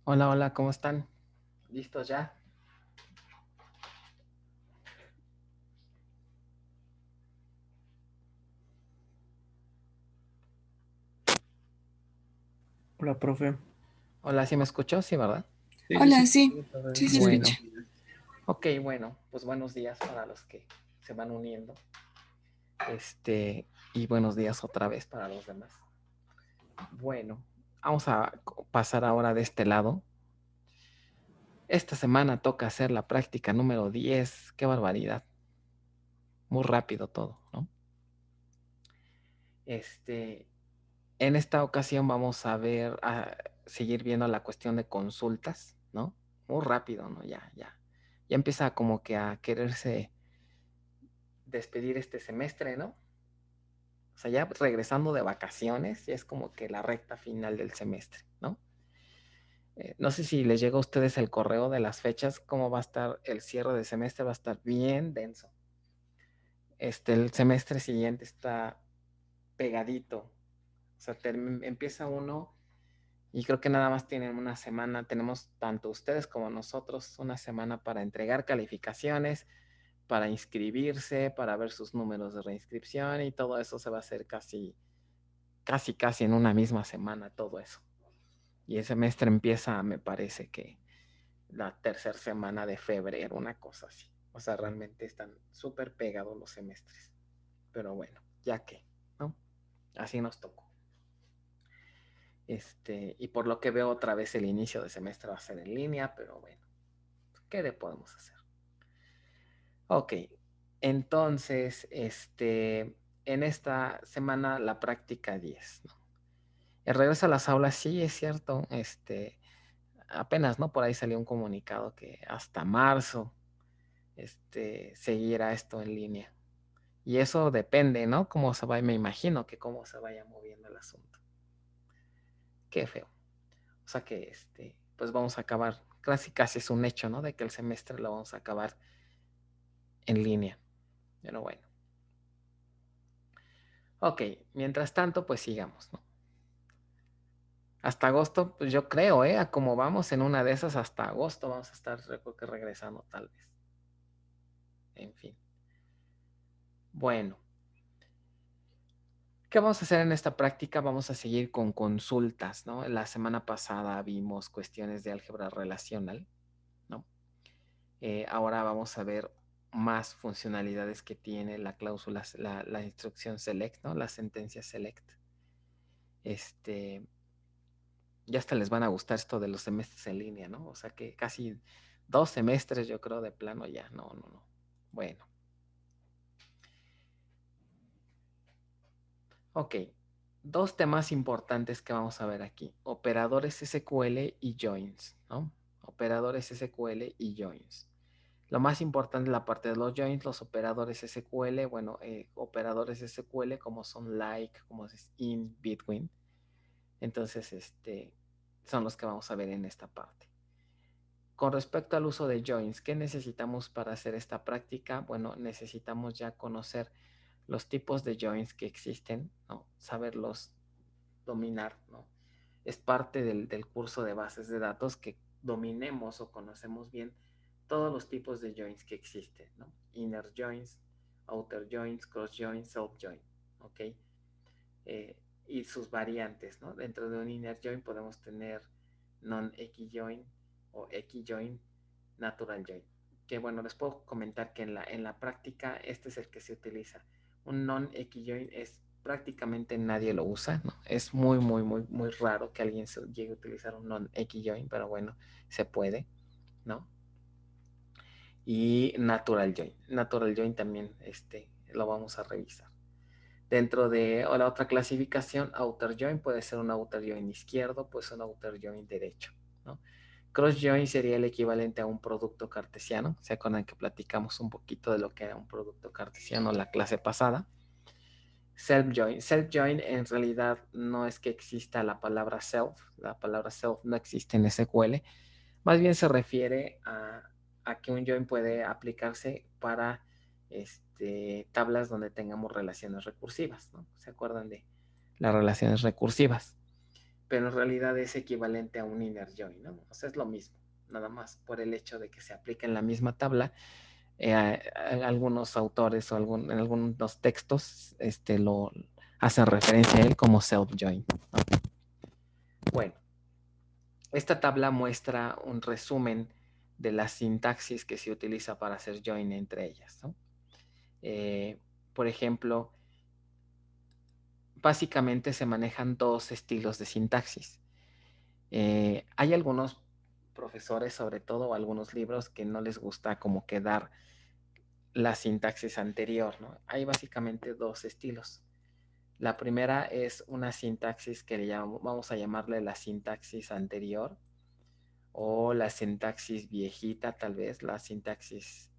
Hola, hola, ¿cómo están? ¿Listos ya? Hola, profe. Hola, ¿sí me escuchó? Sí, ¿verdad? Sí, sí, Hola, sí. sí, sí se Bueno, escucha. ok, bueno, pues buenos días para los que se van uniendo. Y buenos días otra vez para los demás. Bueno, vamos a pasar ahora de este lado. Esta semana toca hacer la práctica número 10. Qué barbaridad. Muy rápido todo, ¿no? Este, en esta ocasión vamos a seguir viendo la cuestión de consultas, ¿no? Muy rápido, ¿no? Ya empieza como que a quererse despedir este semestre, ¿no? O sea, ya regresando de vacaciones, ya es como que la recta final del semestre, ¿no? No sé si les llega a ustedes el correo de las fechas, cómo va a estar el cierre de semestre, va a estar bien denso. El semestre siguiente está pegadito. O sea, empieza uno y creo que nada más tienen una semana, tenemos tanto ustedes como nosotros una semana para entregar calificaciones, para inscribirse, para ver sus números de reinscripción y todo eso se va a hacer casi en una misma semana, todo eso. Y el semestre empieza, me parece que la tercera semana de febrero, una cosa así. O sea, realmente están súper pegados los semestres. Pero bueno, ya que, ¿no? Así nos tocó. Y por lo que veo otra vez el inicio de semestre va a ser en línea, pero bueno, ¿qué le podemos hacer? Ok, entonces, en esta semana la práctica 10, ¿no? El regreso a las aulas, sí, es cierto, apenas, ¿no? Por ahí salió un comunicado que hasta marzo, seguirá esto en línea. Y eso depende, ¿no? Cómo se va, me imagino que cómo se vaya moviendo el asunto. Qué feo. O sea que, pues vamos a acabar, casi es un hecho, ¿no? De que el semestre lo vamos a acabar en línea. Pero bueno. Ok, mientras tanto, pues sigamos, ¿no? Hasta agosto, pues yo creo, ¿eh? A como vamos en una de esas, hasta agosto vamos a estar, creo que regresando tal vez. En fin. Bueno, ¿qué vamos a hacer en esta práctica? Vamos a seguir con consultas, ¿no? La semana pasada vimos cuestiones de álgebra relacional, ¿no? Ahora vamos a ver más funcionalidades que tiene la cláusula, la instrucción select, ¿no? La sentencia select. Este, ya hasta les van a gustar esto de los semestres en línea, ¿no? O sea que casi 2 semestres, yo creo, de plano ya, no. Bueno, ok. Dos temas importantes que vamos a ver aquí. Operadores SQL y joins, ¿no? Operadores SQL y joins. Lo más importante es la parte de los joins, los operadores SQL, bueno, operadores SQL como son like, como es in, between. Entonces, son los que vamos a ver en esta parte. Con respecto al uso de joins, ¿qué necesitamos para hacer esta práctica? Bueno, necesitamos ya conocer los tipos de joins que existen, ¿no? Saberlos dominar, ¿no? Es parte del curso de bases de datos que dominemos o conocemos bien todos los tipos de joins que existen, ¿no? Inner joins, outer joins, cross joins, self join, ¿ok? Y sus variantes, ¿no? Dentro de un inner join podemos tener non-X join o X join, natural join. Que bueno, les puedo comentar que en la práctica este es el que se utiliza. Un non-X join es prácticamente nadie lo usa, ¿no? Es muy raro que alguien llegue a utilizar un non-X join, pero bueno, se puede, ¿no? Y natural join. Natural join también lo vamos a revisar. Dentro de la otra clasificación, outer join puede ser un outer join izquierdo, puede ser un outer join derecho, ¿no? Cross join sería el equivalente a un producto cartesiano. ¿Se acuerdan que platicamos un poquito de lo que era un producto cartesiano la clase pasada? Self join. Self join en realidad no es que exista la palabra self. La palabra self no existe en SQL. Más bien se refiere a que un join puede aplicarse para tablas donde tengamos relaciones recursivas, ¿no? ¿Se acuerdan de las relaciones recursivas? pero en realidad es equivalente a un inner join, ¿no? O sea, es lo mismo, nada más por el hecho de que se aplica en la misma tabla. Algunos autores o en algunos textos lo hacen referencia a él como self-join, ¿no? Bueno, esta tabla muestra un resumen de la sintaxis que se utiliza para hacer join entre ellas, ¿no? Por ejemplo, básicamente se manejan dos estilos de sintaxis. Hay algunos profesores, sobre todo, o algunos libros que no les gusta como quedar la sintaxis anterior, ¿no? Hay básicamente dos estilos. La primera es una sintaxis que vamos a llamarle la sintaxis anterior o la sintaxis viejita, tal vez, la sintaxis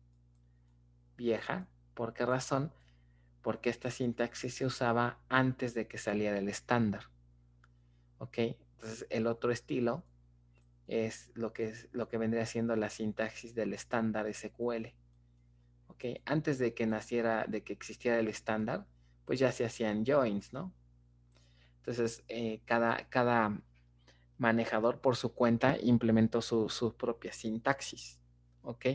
vieja. ¿Por qué razón? Porque esta sintaxis se usaba antes de que saliera el estándar. ¿Ok? Entonces, el otro estilo es lo que vendría siendo la sintaxis del estándar SQL. ¿Ok? Antes de que naciera, de que existiera el estándar, pues ya se hacían joins, ¿no? Entonces, cada manejador por su cuenta implementó su propia sintaxis, ¿ok?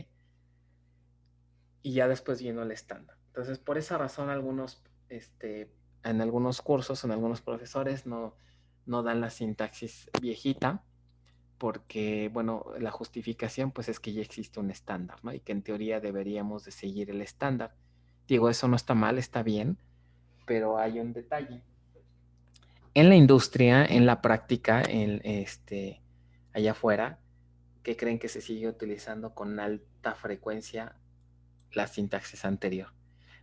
Y ya después vino el estándar. Entonces, por esa razón, en algunos cursos, en algunos profesores no dan la sintaxis viejita, porque, bueno, la justificación pues es que ya existe un estándar, ¿no? Y que en teoría deberíamos de seguir el estándar. Digo, eso no está mal, está bien, pero hay un detalle. En la industria, en la práctica, allá afuera, que creen que se sigue utilizando con alta frecuencia la sintaxis anterior.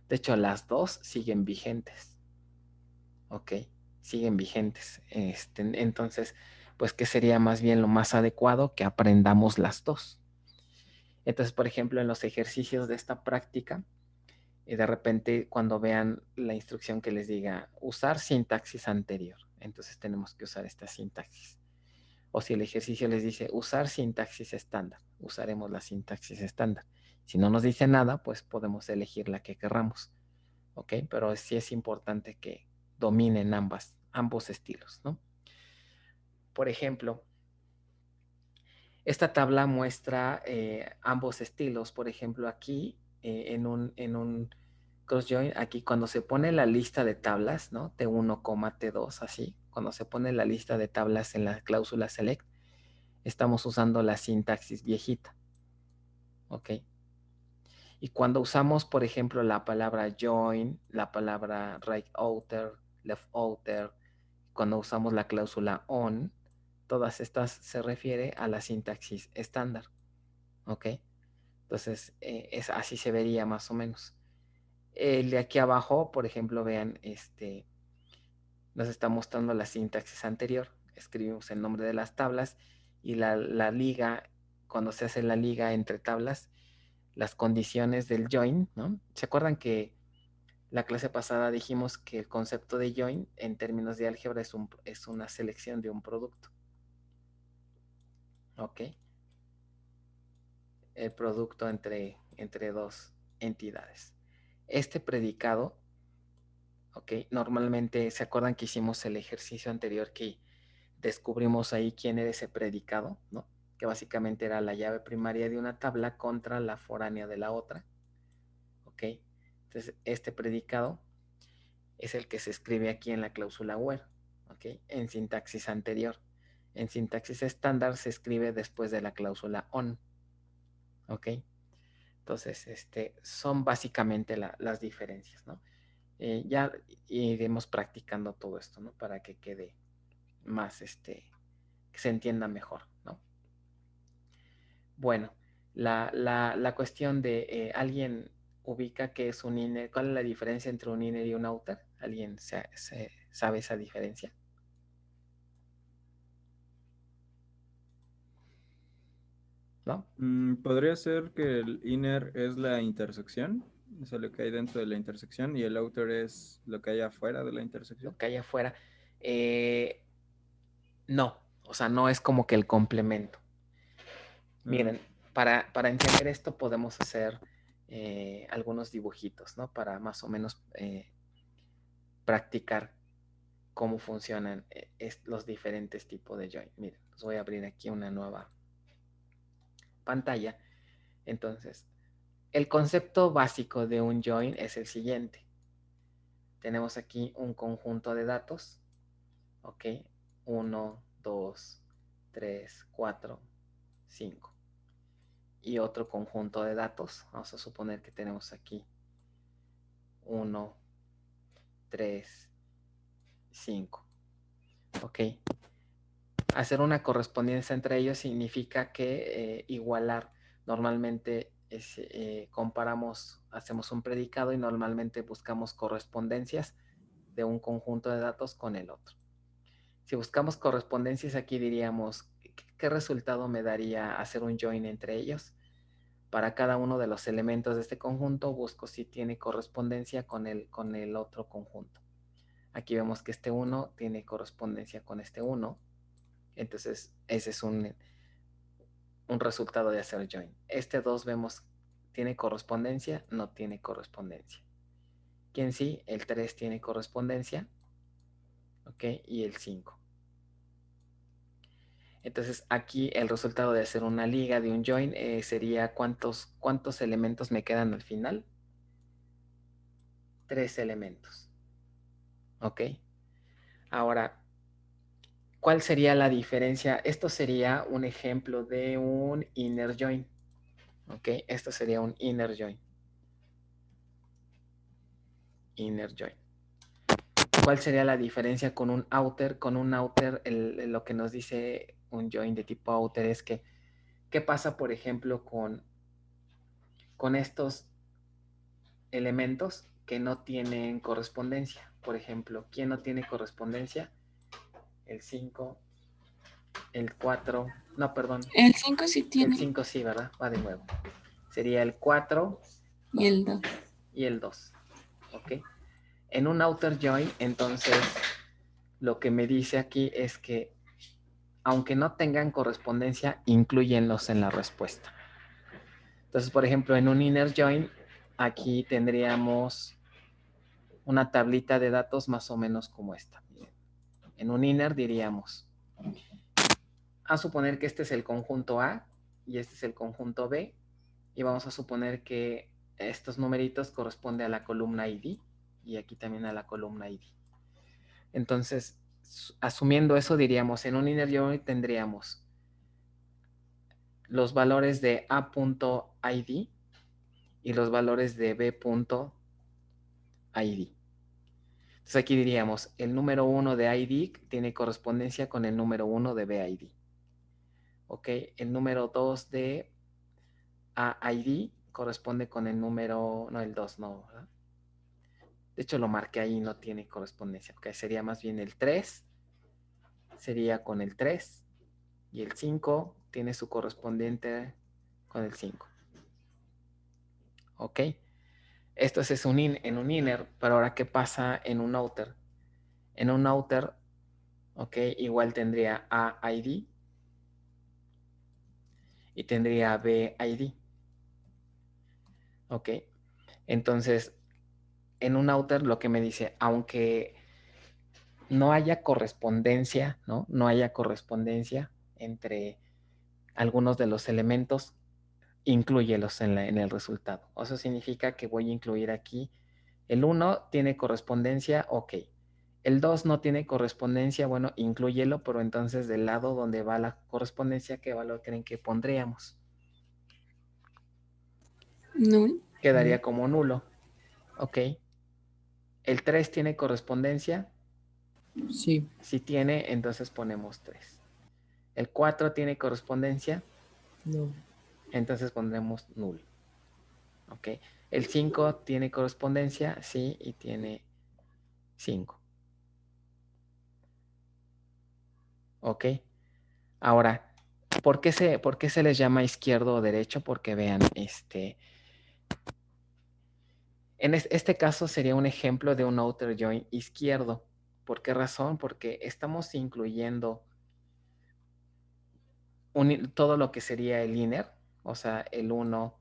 De hecho, las dos siguen vigentes, ¿ok? Siguen vigentes. Entonces, pues, ¿qué sería más bien lo más adecuado? Que aprendamos las dos. Entonces, por ejemplo, en los ejercicios de esta práctica, y de repente cuando vean la instrucción que les diga usar sintaxis anterior, entonces tenemos que usar esta sintaxis. O si el ejercicio les dice usar sintaxis estándar, usaremos la sintaxis estándar. Si no nos dice nada, pues podemos elegir la que querramos. ¿Ok? Pero sí es importante que dominen ambos estilos, ¿no? Por ejemplo, esta tabla muestra ambos estilos. Por ejemplo, aquí en un cross join, aquí cuando se pone la lista de tablas, ¿no? T1, T2, así. Cuando se pone la lista de tablas en la cláusula select, estamos usando la sintaxis viejita. ¿Ok? Y cuando usamos, por ejemplo, la palabra join, la palabra right outer, left outer, cuando usamos la cláusula on, todas estas se refiere a la sintaxis estándar. ¿Ok? Entonces, así se vería más o menos. El de aquí abajo, por ejemplo, vean, nos está mostrando la sintaxis anterior. Escribimos el nombre de las tablas y la liga, cuando se hace la liga entre tablas, las condiciones del join, ¿no? ¿Se acuerdan que la clase pasada dijimos que el concepto de join en términos de álgebra es una selección de un producto? ¿Ok? El producto entre dos entidades. Este predicado, ¿ok? Normalmente, ¿se acuerdan que hicimos el ejercicio anterior que descubrimos ahí quién era ese predicado, ¿no? Que básicamente era la llave primaria de una tabla contra la foránea de la otra, ¿ok? Entonces, este predicado es el que se escribe aquí en la cláusula where, ¿ok? En sintaxis anterior. En sintaxis estándar se escribe después de la cláusula on, ¿ok? Entonces, son básicamente las diferencias, ¿no? Ya iremos practicando todo esto, ¿no? Para que quede más, que se entienda mejor, ¿no? Bueno, la cuestión de alguien ubica que es un inner, ¿cuál es la diferencia entre un inner y un outer? ¿Alguien sabe esa diferencia? ¿No? Podría ser que el inner es la intersección, o sea, lo que hay dentro de la intersección, y el outer es lo que hay afuera de la Lo intersección. que hay afuera. Eh, no, o sea, no es como que el complemento. Ah, Miren, para entender esto podemos hacer algunos dibujitos, ¿no? Para más o menos practicar. cómo funcionan los diferentes tipos de join. Miren, les voy a abrir aquí una nueva pantalla. Entonces, el concepto básico de un join es el siguiente. Tenemos aquí un conjunto de datos, ¿ok? 1, 2, 3, 4, 5. Y otro conjunto de datos. Vamos a suponer que tenemos aquí 1, 3, 5. ¿Ok? Hacer una correspondencia entre ellos significa que igualar normalmente comparamos, hacemos un predicado y normalmente buscamos correspondencias de un conjunto de datos con el otro. Si buscamos correspondencias, aquí diríamos, ¿qué resultado me daría hacer un join entre ellos? Para cada uno de los elementos de este conjunto busco si tiene correspondencia con el otro conjunto. Aquí vemos que este 1 tiene correspondencia con este 1. Entonces, ese es un resultado de hacer join. Este 2 vemos, ¿tiene correspondencia? No tiene correspondencia. ¿Quién sí? El 3 tiene correspondencia. ¿Ok? Y el 5. Entonces, aquí el resultado de hacer una liga de un join sería ¿cuántos elementos me quedan al final? 3 elementos. ¿Ok? Ahora, ¿cuál sería la diferencia? Esto sería un ejemplo de un inner join. ¿Ok? Esto sería un inner join. Inner join. ¿Cuál sería la diferencia con un outer? Con un outer, lo que nos dice un join de tipo outer es que, ¿qué pasa, por ejemplo, con estos elementos que no tienen correspondencia? Por ejemplo, ¿quién no tiene correspondencia? El 5, el 4, no, perdón. El 5 sí El tiene. 5 sí, ¿verdad? Va de nuevo. Sería el 4 Y el 2. y el 2. ¿Ok? En un outer join, entonces, lo que me dice aquí es que aunque no tengan correspondencia, incluyenlos en la respuesta. Entonces, por ejemplo, en un inner join, aquí tendríamos una tablita de datos más o menos como esta. En un inner diríamos, a suponer que este es el conjunto A y este es el conjunto B, y vamos a suponer que estos numeritos corresponden a la columna ID y aquí también a la columna ID. Entonces, asumiendo eso, diríamos, en un inner join tendríamos los valores de A.id y los valores de B.id. Entonces aquí diríamos, el número 1 de ID tiene correspondencia con el número 1 de BID. ¿Ok? El número 2 de AID corresponde con el número, no, el 2 no, ¿verdad? De hecho lo marqué ahí, no tiene correspondencia. Ok, sería más bien el 3, sería con el 3 y el 5 tiene su correspondiente con el 5. ¿Ok? Esto es en un inner, pero ahora ¿qué pasa en un outer? En un outer, ok, igual tendría AID y tendría BID. Ok, entonces en un outer lo que me dice, aunque no haya correspondencia, ¿no? No haya correspondencia entre algunos de los elementos, inclúyelos en el resultado. Eso significa que voy a incluir aquí el 1 tiene correspondencia, ok. El 2 no tiene correspondencia, bueno, inclúyelo, pero entonces del lado donde va la correspondencia, ¿qué valor creen que pondríamos? Null. Quedaría como nulo, ok. El 3 tiene correspondencia, Sí. si tiene, entonces ponemos 3. El 4 tiene correspondencia, No. entonces pondremos null, ok. El 5 tiene correspondencia, sí, y tiene 5. ¿Ok? Ahora, ¿por qué se les llama izquierdo o derecho? Porque vean, en este caso sería un ejemplo de un outer join izquierdo. ¿Por qué razón? Porque estamos incluyendo todo lo que sería el inner, o sea, el 1,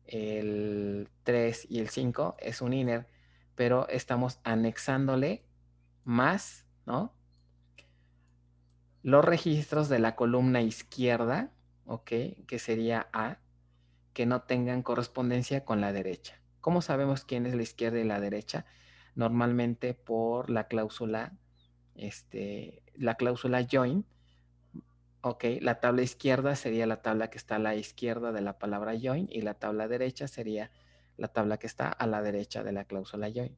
el 3 y el 5 es un inner, pero estamos anexándole más, ¿no? Los registros de la columna izquierda, ¿ok? Que sería A, que no tengan correspondencia con la derecha. ¿Cómo sabemos quién es la izquierda y la derecha? Normalmente por la cláusula join, ¿ok? La tabla izquierda sería la tabla que está a la izquierda de la palabra join y la tabla derecha sería la tabla que está a la derecha de la cláusula join.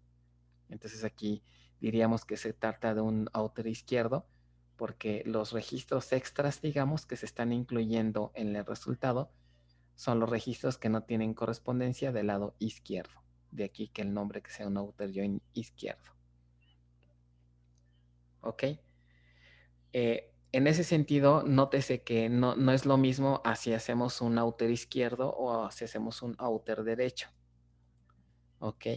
Entonces aquí diríamos que se trata de un outer izquierdo porque los registros extras, digamos, que se están incluyendo en el resultado son los registros que no tienen correspondencia del lado izquierdo. De aquí que el nombre que sea un outer join izquierdo. ¿Ok? En ese sentido, nótese que no es lo mismo si hacemos un outer izquierdo o si hacemos un outer derecho. ¿Ok?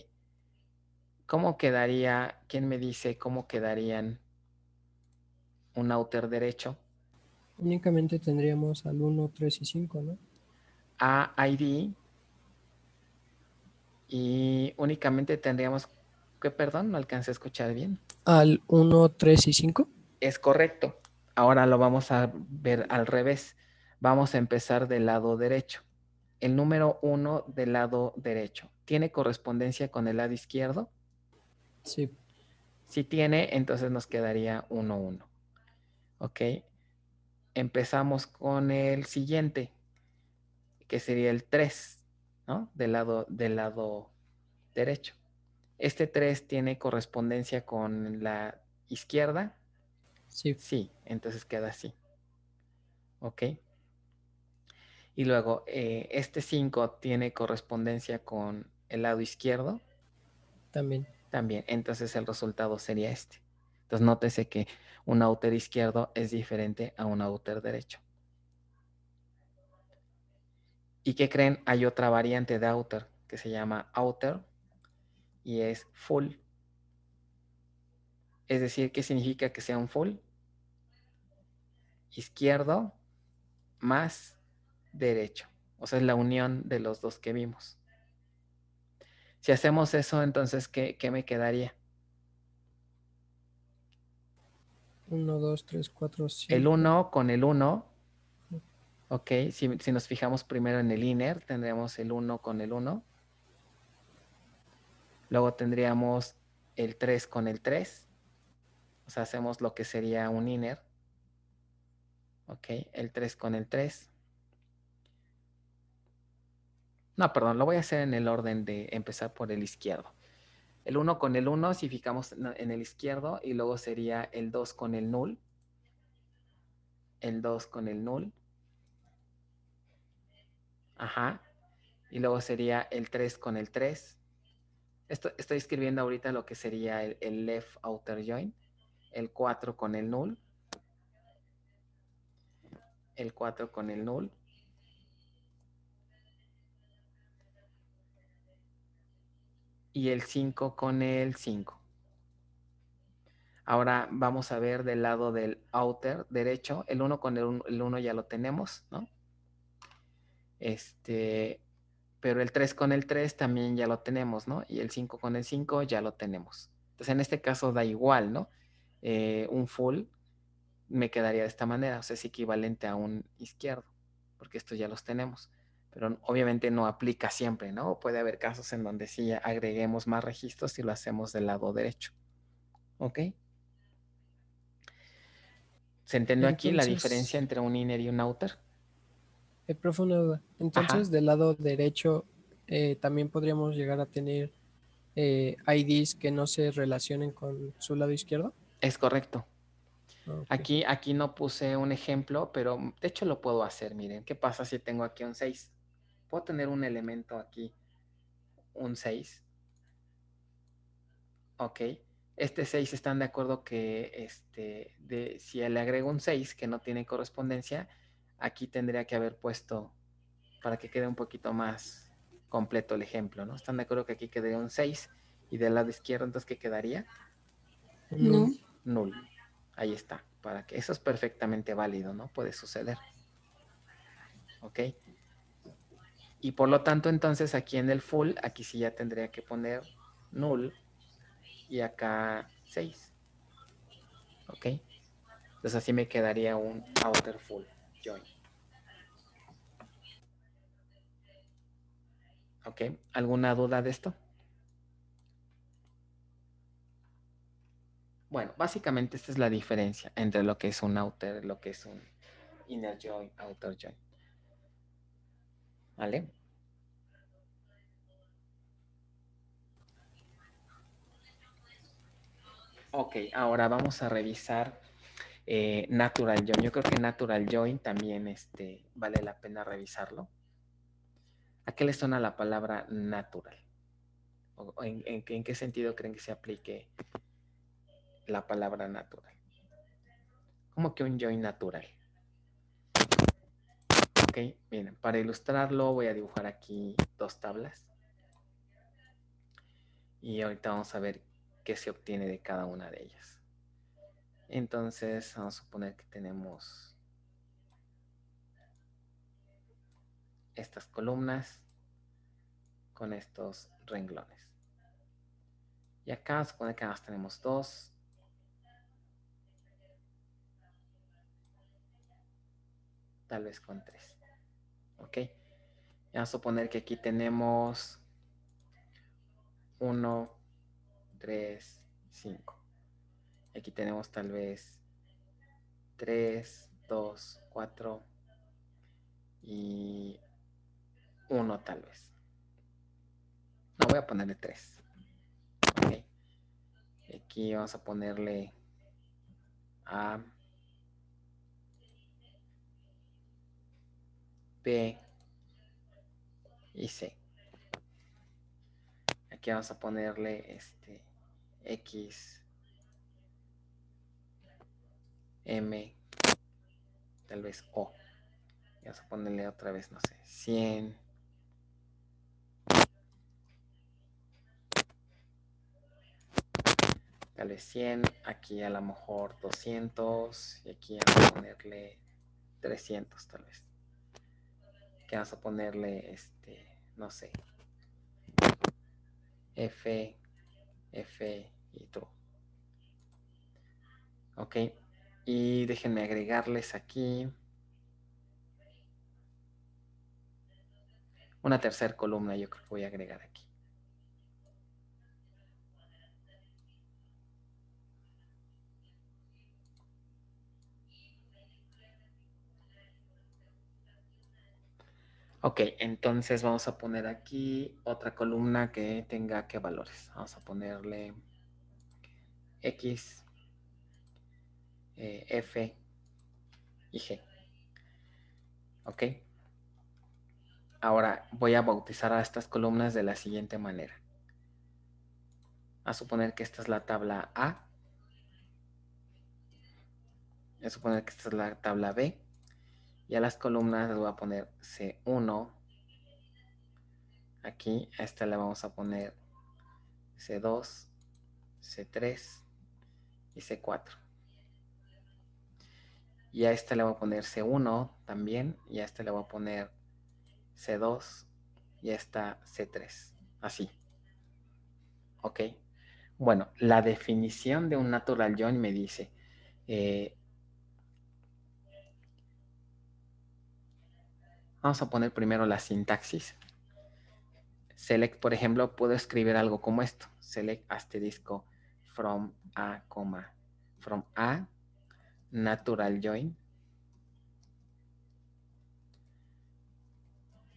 ¿Cómo quedaría? ¿Quién me dice cómo quedarían un outer derecho? Únicamente tendríamos al 1, 3 y 5, ¿no? A ID y únicamente tendríamos que, perdón, no alcancé a escuchar bien. Al 1, 3 y 5. Es correcto. Ahora lo vamos a ver al revés. Vamos a empezar del lado derecho. El número 1 del lado derecho, ¿tiene correspondencia con el lado izquierdo? Sí. Si tiene, entonces nos quedaría 1, 1. ¿Ok? Empezamos con el siguiente, que sería el 3, ¿no? Del lado derecho. Este 3 tiene correspondencia con la izquierda. Sí. Sí, entonces queda así. ¿Ok? Y luego, este 5 tiene correspondencia con el lado izquierdo. También. También, entonces el resultado sería este. Entonces, nótese que un outer izquierdo es diferente a un outer derecho. ¿Y qué creen? Hay otra variante de outer que se llama outer y es full. Es decir, ¿qué significa que sea un full? Izquierdo más derecho. O sea, es la unión de los dos que vimos. Si hacemos eso, entonces, ¿qué me quedaría? 1, 2, 3, 4, El 5. 1 con el 1. Ok, si nos fijamos primero en el inner, tendríamos el 1 con el 1. Luego tendríamos el 3 con el 3. O sea, hacemos lo que sería un inner. Ok, el 3 con el 3. No, perdón, lo voy a hacer en el orden de empezar por el izquierdo. El 1 con el 1 si fijamos en el izquierdo y luego sería el 2 con el null. El 2 con el null. Ajá. Y luego sería el 3 con el 3. Estoy escribiendo ahorita lo que sería el left outer join. El 4 con el null. El 4 con el null. Y el 5 con el 5. Ahora vamos a ver del lado del outer derecho. El 1 con el 1 ya lo tenemos, ¿no? Pero el 3 con el 3 también ya lo tenemos, ¿no? Y el 5 con el 5 ya lo tenemos. Entonces en este caso da igual, ¿no? Un full me quedaría de esta manera, o sea, es equivalente a un izquierdo, porque estos ya los tenemos. Pero obviamente no aplica siempre, ¿no? Puede haber casos en donde sí agreguemos más registros y lo hacemos del lado derecho. ¿Ok? ¿Se entendió aquí la diferencia Entonces, entre un inner y un outer? profe, una duda. Ajá, Entonces, del lado derecho, también podríamos llegar a tener IDs que no se relacionen con su lado izquierdo. es correcto. Ok. Aquí no puse un ejemplo, pero de hecho lo puedo hacer. Miren, ¿qué pasa si tengo aquí un 6? Puedo tener un elemento aquí, un 6. Ok. Este 6 están de acuerdo que si le agrego un 6 que no tiene correspondencia, aquí tendría que haber puesto para que quede un poquito más completo el ejemplo, ¿no? Están de acuerdo que aquí quedaría un 6 y del lado izquierdo, entonces, ¿qué quedaría? Un No. null. Null. Ahí está. Para que eso es perfectamente válido, ¿no? Puede suceder. ¿Ok? Y por lo tanto, entonces aquí en el full, aquí sí ya tendría que poner null y acá 6. ¿Ok? Entonces así me quedaría un outer full join. ¿Ok? ¿Alguna duda de esto? Bueno, básicamente esta es la diferencia entre lo que es un outer y lo que es un inner join, outer join. ¿Vale? Ok, ahora vamos a revisar natural join. Yo creo que natural join también vale la pena revisarlo. ¿A qué le suena la palabra natural? ¿O en qué sentido creen que se aplique la palabra natural? ¿Cómo que un join natural? Ok, miren, para ilustrarlo voy a dibujar aquí dos tablas. Y ahorita vamos a ver qué se obtiene de cada una de ellas. Entonces, vamos a suponer que tenemos estas columnas con estos renglones. Y acá vamos a suponer que más tenemos dos. Tal vez con tres. Ok. Y vamos a suponer que aquí tenemos 1, 3, 5. Aquí tenemos tal vez 3, 2, 4 y 1 tal vez. No, voy a ponerle 3. Ok. Aquí vamos a ponerle A, B y C. Aquí vamos a ponerle X, M, tal vez O. Y vamos a ponerle otra vez, no sé, 100. Tal vez 100. Aquí a lo mejor 200. Y aquí vamos a ponerle 300 tal vez. Aquí vamos a ponerle, no sé, F, F y true. Ok. Y déjenme agregarles aquí una tercera columna. Yo creo que voy a agregar aquí. Ok, entonces vamos a poner aquí otra columna que tenga qué valores. Vamos a ponerle X, F y G. Ok. Ahora voy a bautizar a estas columnas de la siguiente manera. A suponer que esta es la tabla A. A suponer que esta es la tabla B. Y a las columnas les voy a poner C1. Aquí a esta le vamos a poner C2, C3 y C4. Y a esta le voy a poner C1 también. Y a esta le voy a poner C2 y a esta C3. Así. Ok. Bueno, la definición de un natural join me dice... vamos a poner primero la sintaxis. Select, por ejemplo, puedo escribir algo como esto. Select asterisco from A, from A, natural join,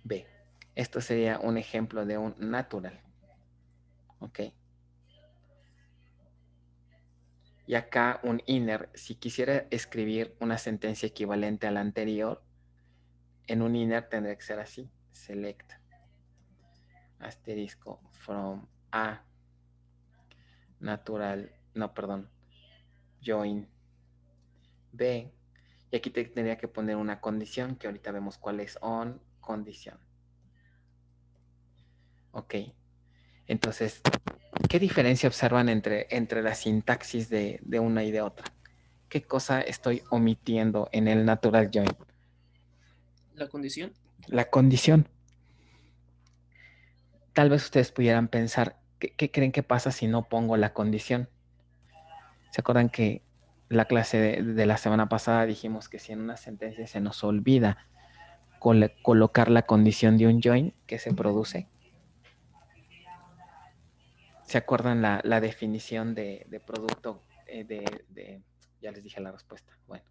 B. Esto sería un ejemplo de un natural. Ok. Y acá un inner. Si quisiera escribir una sentencia equivalente a la anterior, en un inner tendría que ser así. Select asterisco from A, natural, no, perdón, join B. Y aquí tendría que poner una condición, que ahorita vemos cuál es on condición. Ok. Entonces, ¿qué diferencia observan entre la sintaxis de una y de otra? ¿Qué cosa estoy omitiendo en el natural join? La condición. La condición. Tal vez ustedes pudieran pensar, ¿qué creen que pasa si no pongo la condición? ¿Se acuerdan que la clase de la semana pasada dijimos que si en una sentencia se nos olvida colocar la condición de un join que se produce. ¿Se acuerdan la definición de producto? Ya les dije la respuesta. Bueno,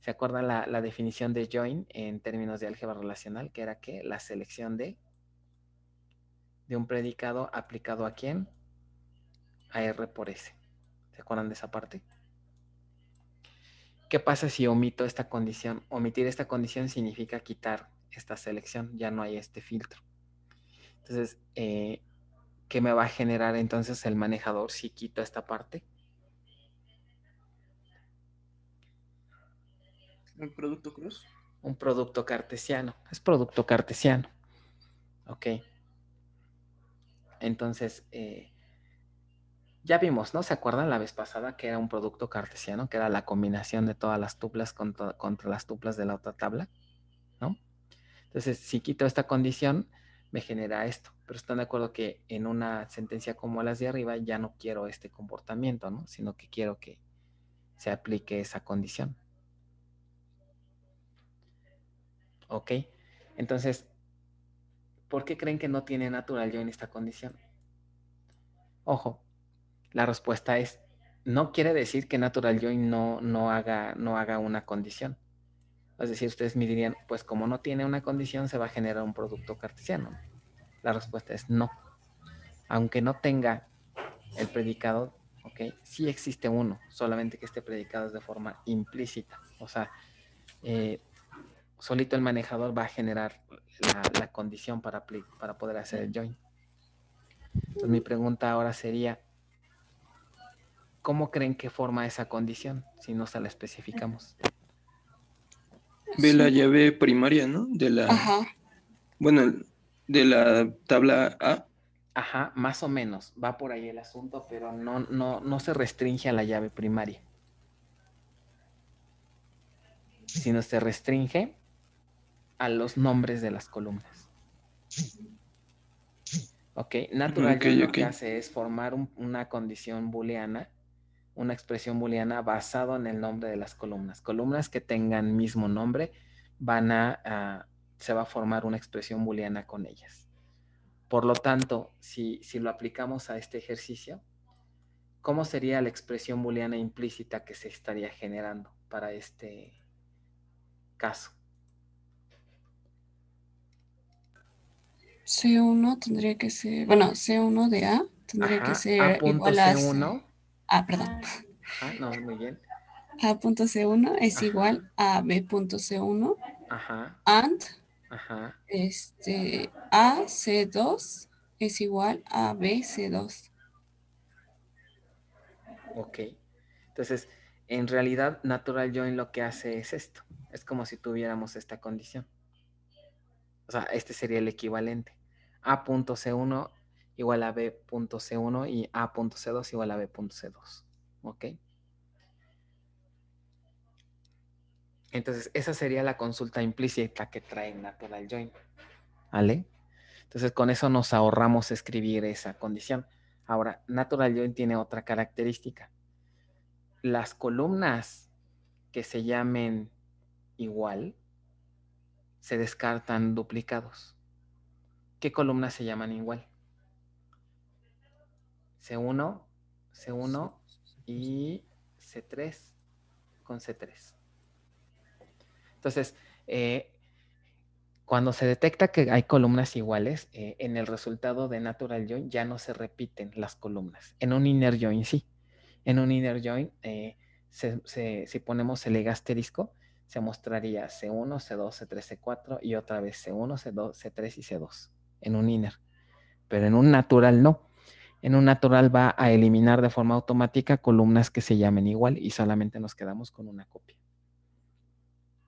¿se acuerdan la definición de join en términos de álgebra relacional? Que era que la selección de un predicado aplicado ¿a quién? A R por S. ¿Se acuerdan de esa parte? ¿Qué pasa si omito esta condición? Omitir esta condición significa quitar esta selección, ya no hay este filtro. Entonces, ¿qué me va a generar entonces el manejador si quito esta parte? Un producto cruz. Un producto cartesiano. Es producto cartesiano. Ok. Entonces, ya vimos, ¿no? ¿Se acuerdan la vez pasada que era un producto cartesiano? Que era la combinación de todas las tuplas contra las tuplas de la otra tabla, ¿no? Entonces, si quito esta condición, me genera esto. Pero están de acuerdo que en una sentencia como las de arriba ya no quiero este comportamiento, ¿no? Sino que quiero que se aplique esa condición. ¿Ok? Entonces, ¿por qué creen que no tiene natural join esta condición? Ojo, la respuesta es, no quiere decir que natural join no haga una condición. Es decir, ustedes me dirían, pues como no tiene una condición, se va a generar un producto cartesiano. La respuesta es no. Aunque no tenga el predicado, ¿ok? Sí existe uno, solamente que este predicado es de forma implícita. O sea, solito el manejador va a generar la condición para poder hacer el join. Entonces mi pregunta ahora sería, ¿cómo creen que forma esa condición si no se la especificamos? Ve la llave primaria, ¿no? Ajá. Bueno, de la tabla A. Ajá, más o menos, va por ahí el asunto, pero no se restringe a la llave primaria, sino se restringe a los nombres de las columnas. Ok, natural Ok, join lo ok. que hace es formar una condición booleana, una expresión booleana basado en el nombre de las columnas. Columnas que tengan mismo nombre se va a formar una expresión booleana con ellas. Por lo tanto, si lo aplicamos a este ejercicio, ¿cómo sería la expresión booleana implícita que se estaría generando para este caso? C1 tendría que ser, bueno, C1 de A tendría que Ajá, ser igual a A.C1. perdón. Ajá, no, muy bien. A.C1 es Ajá, igual a B.C1 ajá, and ajá, AC2 es igual a BC2. ok. Entonces, en realidad, natural join lo que hace es esto. Es como si tuviéramos esta condición. O sea, este sería el equivalente. A.C1 igual a B.C1 y A.C2 igual a B.C2. ¿Ok? Entonces, esa sería la consulta implícita que trae natural join. ¿Vale? Entonces, con eso nos ahorramos escribir esa condición. Ahora, natural join tiene otra característica. Las columnas que se llamen igual se descartan duplicados. ¿Qué columnas se llaman igual? C1, C1 y C3 con C3. Entonces, cuando se detecta que hay columnas iguales, en el resultado de natural join ya no se repiten las columnas. En un inner join sí. En un inner join, si ponemos el leg asterisco, se mostraría C1, C2, C3, C4 y otra vez C1, C2, C3 y C2 en un inner. Pero en un natural no. En un natural va a eliminar de forma automática columnas que se llamen igual y solamente nos quedamos con una copia.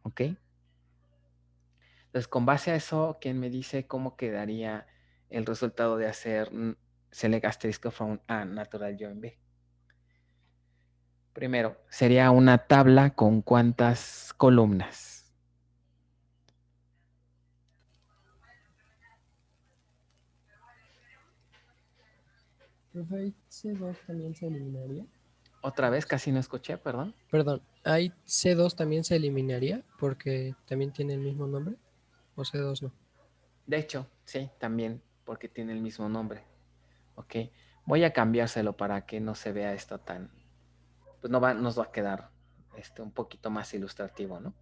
¿Ok? Entonces, con base a eso, ¿quién me dice cómo quedaría el resultado de hacer select asterisco from A natural join B? Primero, sería una tabla con cuántas columnas. Profe, ¿C2 también se eliminaría? Otra vez, casi no escuché, perdón. Perdón, ¿hay C2 también se eliminaría porque también tiene el mismo nombre? ¿O C2 no? De hecho, sí, también, porque tiene el mismo nombre. Ok, voy a cambiárselo para que no se vea esto tan, pues nos va a quedar un poquito más ilustrativo, ¿no?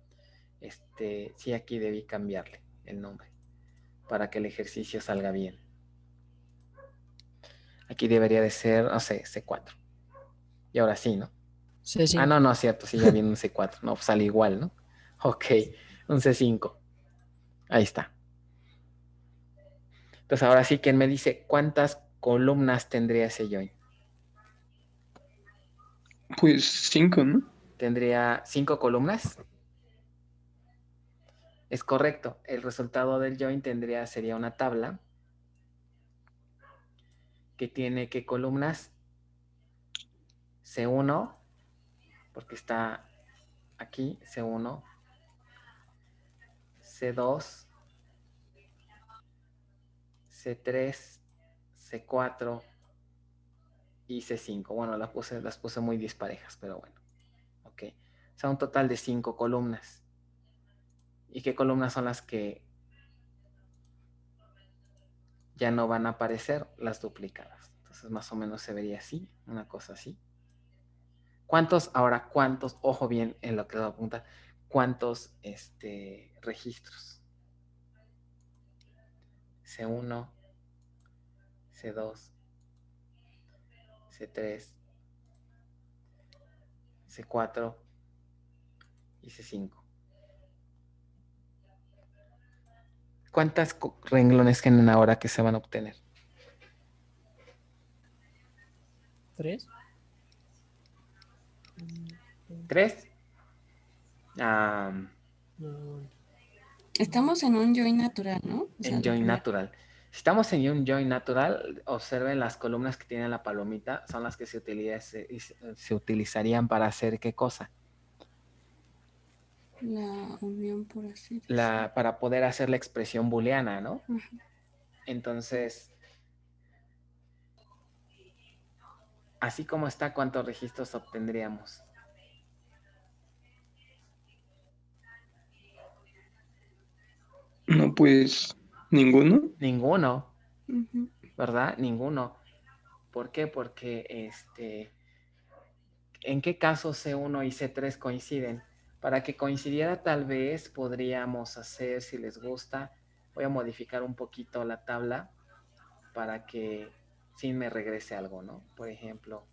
Sí, aquí debí cambiarle el nombre para que el ejercicio salga bien. Aquí debería de ser, no sé, C4. Y ahora sí, ¿no? C5. Ah, no, no es cierto, sí, ya viene un C4. No, pues sale igual, ¿no? Ok, un C5. Ahí está. Entonces ahora sí, ¿quién me dice cuántas columnas tendría ese join? Pues 5, ¿no? ¿Tendría 5 columnas? Es correcto. El resultado del join sería una tabla que tiene ¿qué columnas? C1, porque está aquí, C1, C2, C3, C4 y C5. Bueno, las puse muy disparejas, pero bueno. Ok. O sea, un total de 5 columnas. ¿Y qué columnas son las que ya no van a aparecer? Las duplicadas. Entonces, más o menos se vería así, una cosa así. ¿Cuántos? Ojo bien en lo que voy a apuntar. ¿Cuántos registros? C1, C2, C3, C4 y C5. ¿Cuántas renglones tienen ahora que se van a obtener? 3. ¿Tres? No, Estamos en un join natural, ¿no? O sea, En la join primera. natural. Si estamos en un join natural, observen las columnas que tiene la palomita, son las que se utilizarían para hacer ¿qué cosa? La unión, por así decirlo. Para poder hacer la expresión booleana, ¿no? Ajá. Entonces, así como está, ¿cuántos registros obtendríamos? No, pues ninguno. Ninguno, Ujú. ¿verdad? Ninguno. ¿Por qué? Porque ¿en qué caso C1 y C3 coinciden? Para que coincidiera tal vez podríamos hacer, si les gusta, voy a modificar un poquito la tabla para que sí me regrese algo, ¿no? Por ejemplo,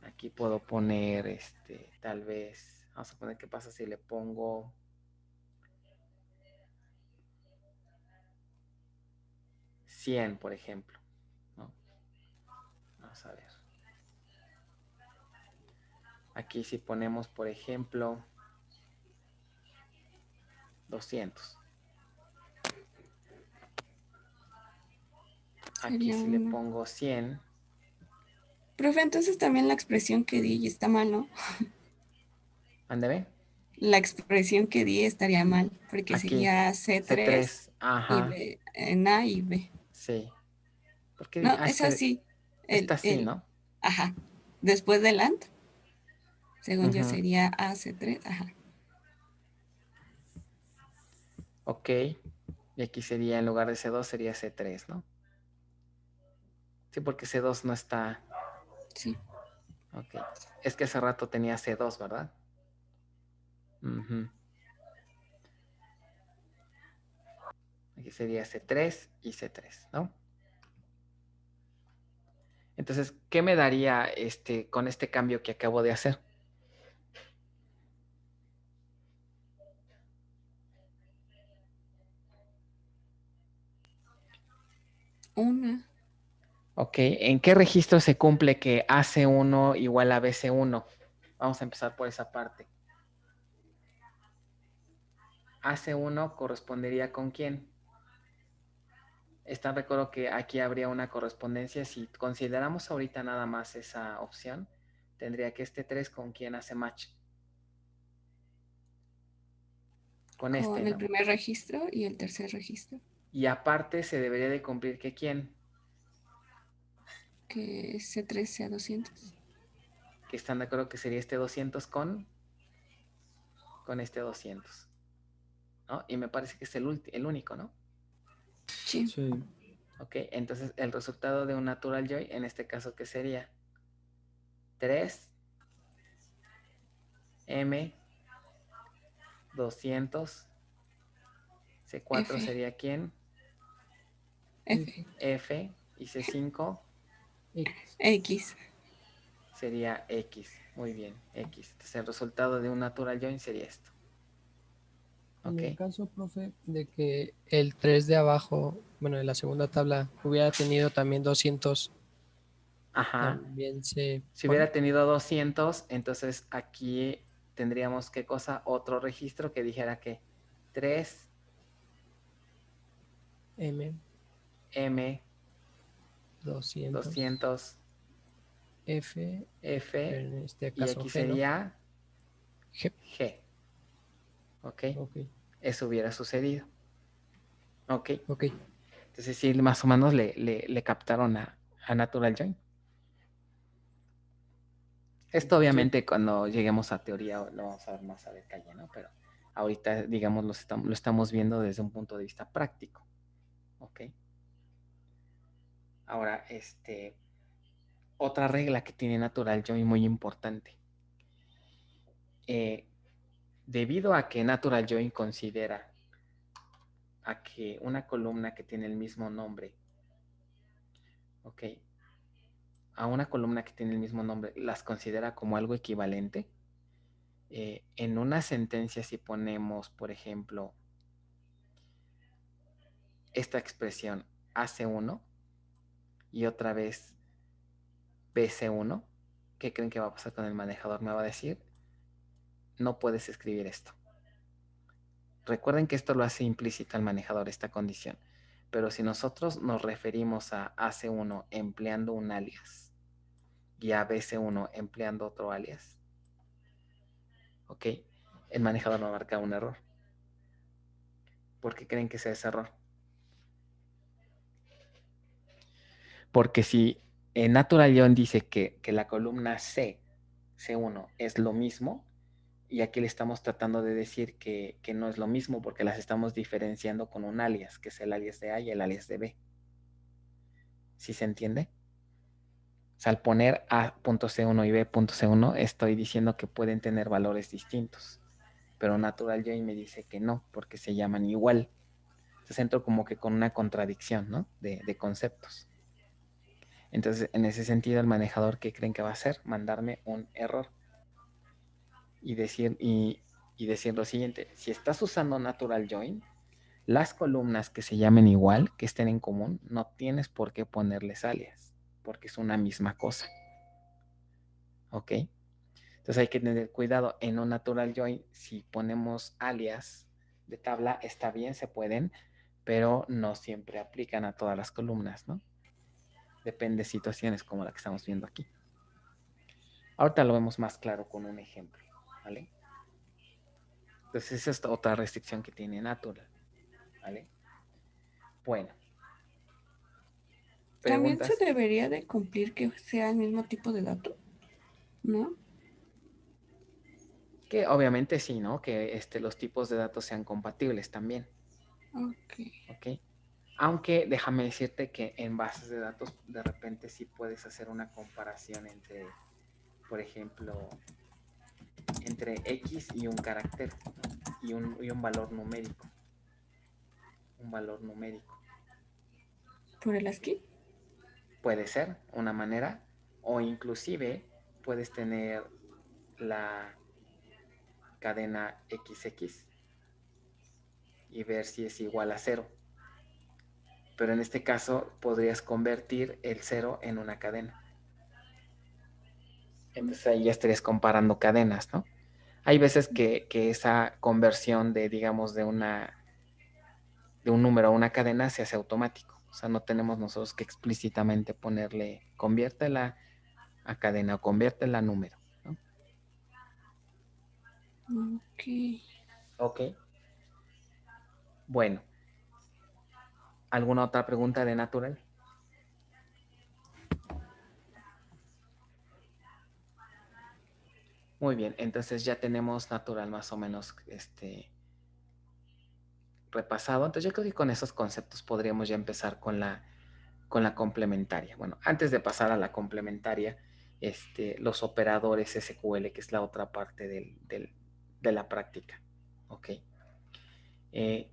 aquí puedo poner, tal vez, vamos a poner qué pasa si le pongo 100, por ejemplo, ¿no? Vamos a ver. Aquí si ponemos, por ejemplo, 200. Aquí Sería si le uno. pongo 100, Profe, entonces también la expresión que di está mal, ¿no? ándeme. La expresión que di estaría mal, porque Aquí, sería C3 C3, y ajá, B, en A y B. sí. Porque No, es así. está así, ¿no? Ajá. Después del AND, según yo Ujú. sería A, C3, ajá. Ok. Y aquí sería, en lugar de C2, sería C3, ¿no? Sí, porque C2 no está. Sí. Ok. Es que hace rato tenía C2, ¿verdad? Ujú. Aquí sería C3 y C3, ¿no? Entonces, ¿qué me daría con este cambio que acabo de hacer? Una. Ok. ¿En qué registro se cumple que AC1 igual a BC1? Vamos a empezar por esa parte. AC1 correspondería con quién? Recuerdo que aquí habría una correspondencia. Si consideramos ahorita nada más esa opción, tendría que 3 con quién hace match. Con Con el ¿no? primer registro y el tercer registro, Y aparte se debería de cumplir que quién. que es C3 sea 200. que están de acuerdo que sería este 200 con este 200, ¿no? Y me parece que es el único, ¿no? Sí. Sí. Ok, entonces el resultado de un natural join, en este caso, ¿qué sería? 3M 200 C4 F. sería ¿quién? F. F y C5 X. X. sería X. Muy bien, X. Entonces el resultado de un natural join sería esto. En Ok. el caso, profe, de que el 3 de abajo, bueno, en la segunda tabla, hubiera tenido también 200, Ajá. también se Si pone hubiera tenido 200, entonces aquí tendríamos ¿qué cosa? Otro registro que dijera que 3 M M 200 200 F, F pero en este y caso aquí G, ¿no? sería G. G. Ok. Ok, Eso hubiera sucedido. Ok. ok. Entonces sí, más o menos le captaron a Natural Join. Esto obviamente cuando lleguemos a teoría lo vamos a ver más a detalle, ¿no? Pero ahorita, digamos, lo estamos viendo desde un punto de vista práctico. ¿Ok? Ahora, otra regla que tiene Natural Join muy importante. Debido a que Natural Join considera a que una columna que tiene el mismo nombre, ¿ok? A una columna que tiene el mismo nombre, las considera como algo equivalente. En una sentencia, si ponemos, por ejemplo, esta expresión AC1 y otra vez BC1, ¿qué creen que va a pasar con el manejador? Me va a decir, no puedes escribir esto. Recuerden que esto lo hace implícito al manejador, esta condición. Pero si nosotros nos referimos a AC1 empleando un alias y a BC1 empleando otro alias, ¿ok? El manejador va a marcar un error. ¿Por qué creen que sea ese error? Porque si en Natural John dice que la columna C1 es lo mismo, y aquí le estamos tratando de decir que no es lo mismo porque las estamos diferenciando con un alias, que es el alias de A y el alias de B. ¿Sí se entiende? O sea, al poner A.C1 y B.C1 estoy diciendo que pueden tener valores distintos, pero Natural Join me dice que no, porque se llaman igual. Entonces entro como que con una contradicción, ¿no? De conceptos. Entonces, en ese sentido, el manejador, ¿qué creen que va a hacer? Mandarme un error y decir lo siguiente: si estás usando Natural Join, las columnas que se llamen igual, que estén en común, no tienes por qué ponerles alias, porque es una misma cosa. ¿Ok? Entonces hay que tener cuidado en un Natural Join. Si ponemos alias de tabla, está bien, se pueden, pero no siempre aplican a todas las columnas, ¿no? Depende de situaciones como la que estamos viendo aquí. Ahorita lo vemos más claro con un ejemplo, ¿vale? Entonces esa es otra restricción que tiene Natural, ¿vale? Bueno. También se ¿Preguntas? debería de cumplir que sea el mismo tipo de dato, ¿no? Que obviamente sí, ¿no? Que los tipos de datos sean compatibles también, Ok. ¿ok? Aunque déjame decirte que en bases de datos de repente sí puedes hacer una comparación entre, por ejemplo, entre X y un carácter, ¿no? y un valor numérico. Un valor numérico. ¿Por el ASCII? Puede ser una manera, o inclusive puedes tener la cadena XX y ver si es igual a 0. Pero en este caso podrías convertir el 0 en una cadena. Entonces ahí ya estarías comparando cadenas, ¿no? Hay veces que esa conversión de, digamos, de un número a una cadena se hace automático. O sea, no tenemos nosotros que explícitamente ponerle conviértela a cadena o conviértela a número, ¿no? Ok. Ok. Bueno, ¿alguna otra pregunta de Natural? Muy bien, entonces ya tenemos natural más o menos repasado. Entonces yo creo que con esos conceptos podríamos ya empezar con la complementaria. Bueno, antes de pasar a la complementaria, los operadores SQL, que es la otra parte de la práctica. ¿Ok? ¿Qué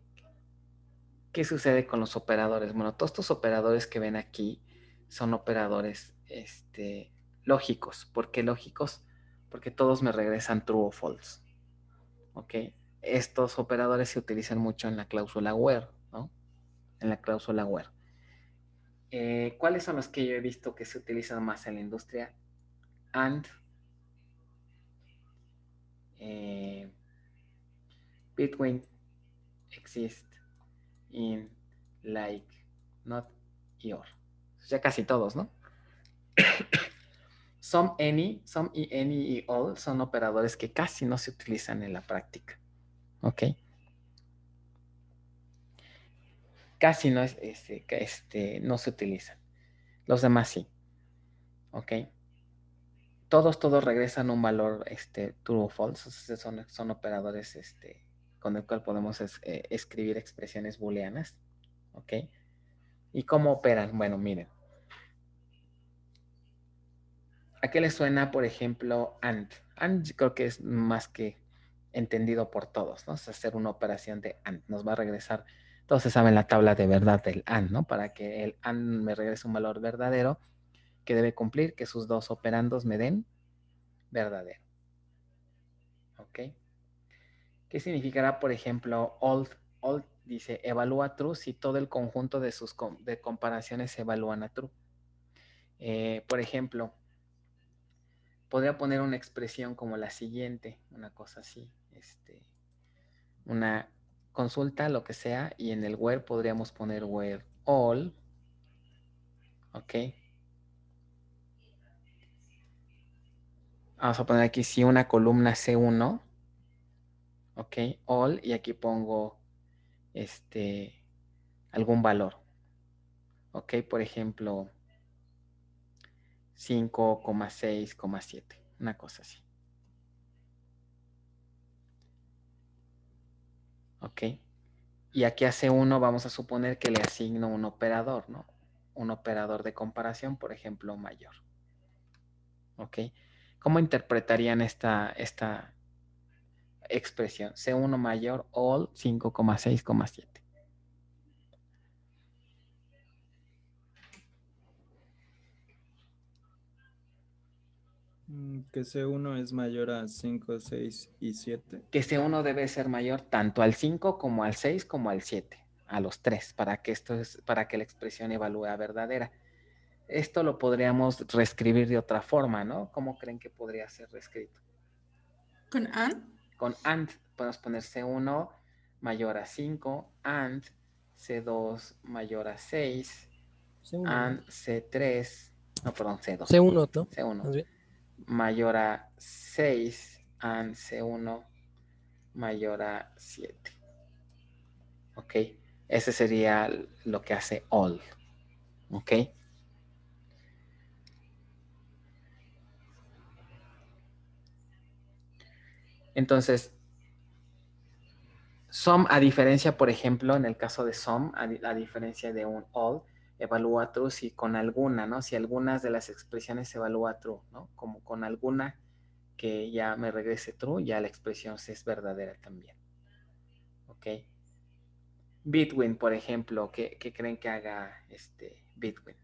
sucede con los operadores? Bueno, todos estos operadores que ven aquí son operadores lógicos. ¿Por qué lógicos? Porque todos me regresan true o false. ¿Ok? Estos operadores se utilizan mucho en la cláusula where, ¿no? En la cláusula where. ¿Cuáles son los que yo he visto que se utilizan más en la industria? And, between, exist, in, like, not, y or. Ya casi todos, ¿no? Some, any y all son operadores que casi no se utilizan en la práctica. ¿Ok? Casi no, no se utilizan. Los demás sí. ¿Ok? Todos regresan un valor true o false. Son operadores con el cual podemos escribir expresiones booleanas. ¿Ok? ¿Y cómo operan? Bueno, miren. ¿A qué les suena, por ejemplo, AND? AND creo que es más que entendido por todos, ¿no? Es hacer una operación de AND. Nos va a regresar, todos se saben la tabla de verdad del AND, ¿no? Para que el AND me regrese un valor verdadero que debe cumplir, que sus dos operandos me den verdadero. ¿Ok? ¿Qué significará, por ejemplo, old? Old dice, evalúa true si todo el conjunto de sus de comparaciones se evalúan a true. Por ejemplo, podría poner una expresión como la siguiente, una cosa así, una consulta, lo que sea, y en el where podríamos poner where all, ¿ok? Vamos a poner aquí sí una columna C1, ¿ok? All, y aquí pongo algún valor, ¿ok? Por ejemplo, 5,6,7, una cosa así. ¿Ok? Y aquí a C1 vamos a suponer que le asigno un operador, ¿no? Un operador de comparación, por ejemplo, mayor. ¿Ok? ¿Cómo interpretarían esta expresión? C1 mayor all 5,6,7. Que C1 es mayor a 5, 6 y 7. Que C1 debe ser mayor tanto al 5 como al 6 como al 7, a los 3, para que la expresión evalúe a verdadera. Esto lo podríamos reescribir de otra forma, ¿no? ¿Cómo creen que podría ser reescrito? ¿Con and? Con AND podemos poner C1 mayor a 5, AND C2 mayor a 6, C1, AND C3, no, perdón, C2. C1, ¿no? C1 Más bien. mayor a 6, AND C1 mayor a 7. ¿Ok? Ese sería lo que hace all. ¿Ok? Entonces, some, a diferencia, por ejemplo, en el caso de some, a diferencia de un all, evalúa true si con alguna, ¿no? Si algunas de las expresiones se evalúa true, ¿no? Como con alguna que ya me regrese true, ya la expresión es verdadera también. ¿Ok? Between, por ejemplo, ¿qué creen que haga between?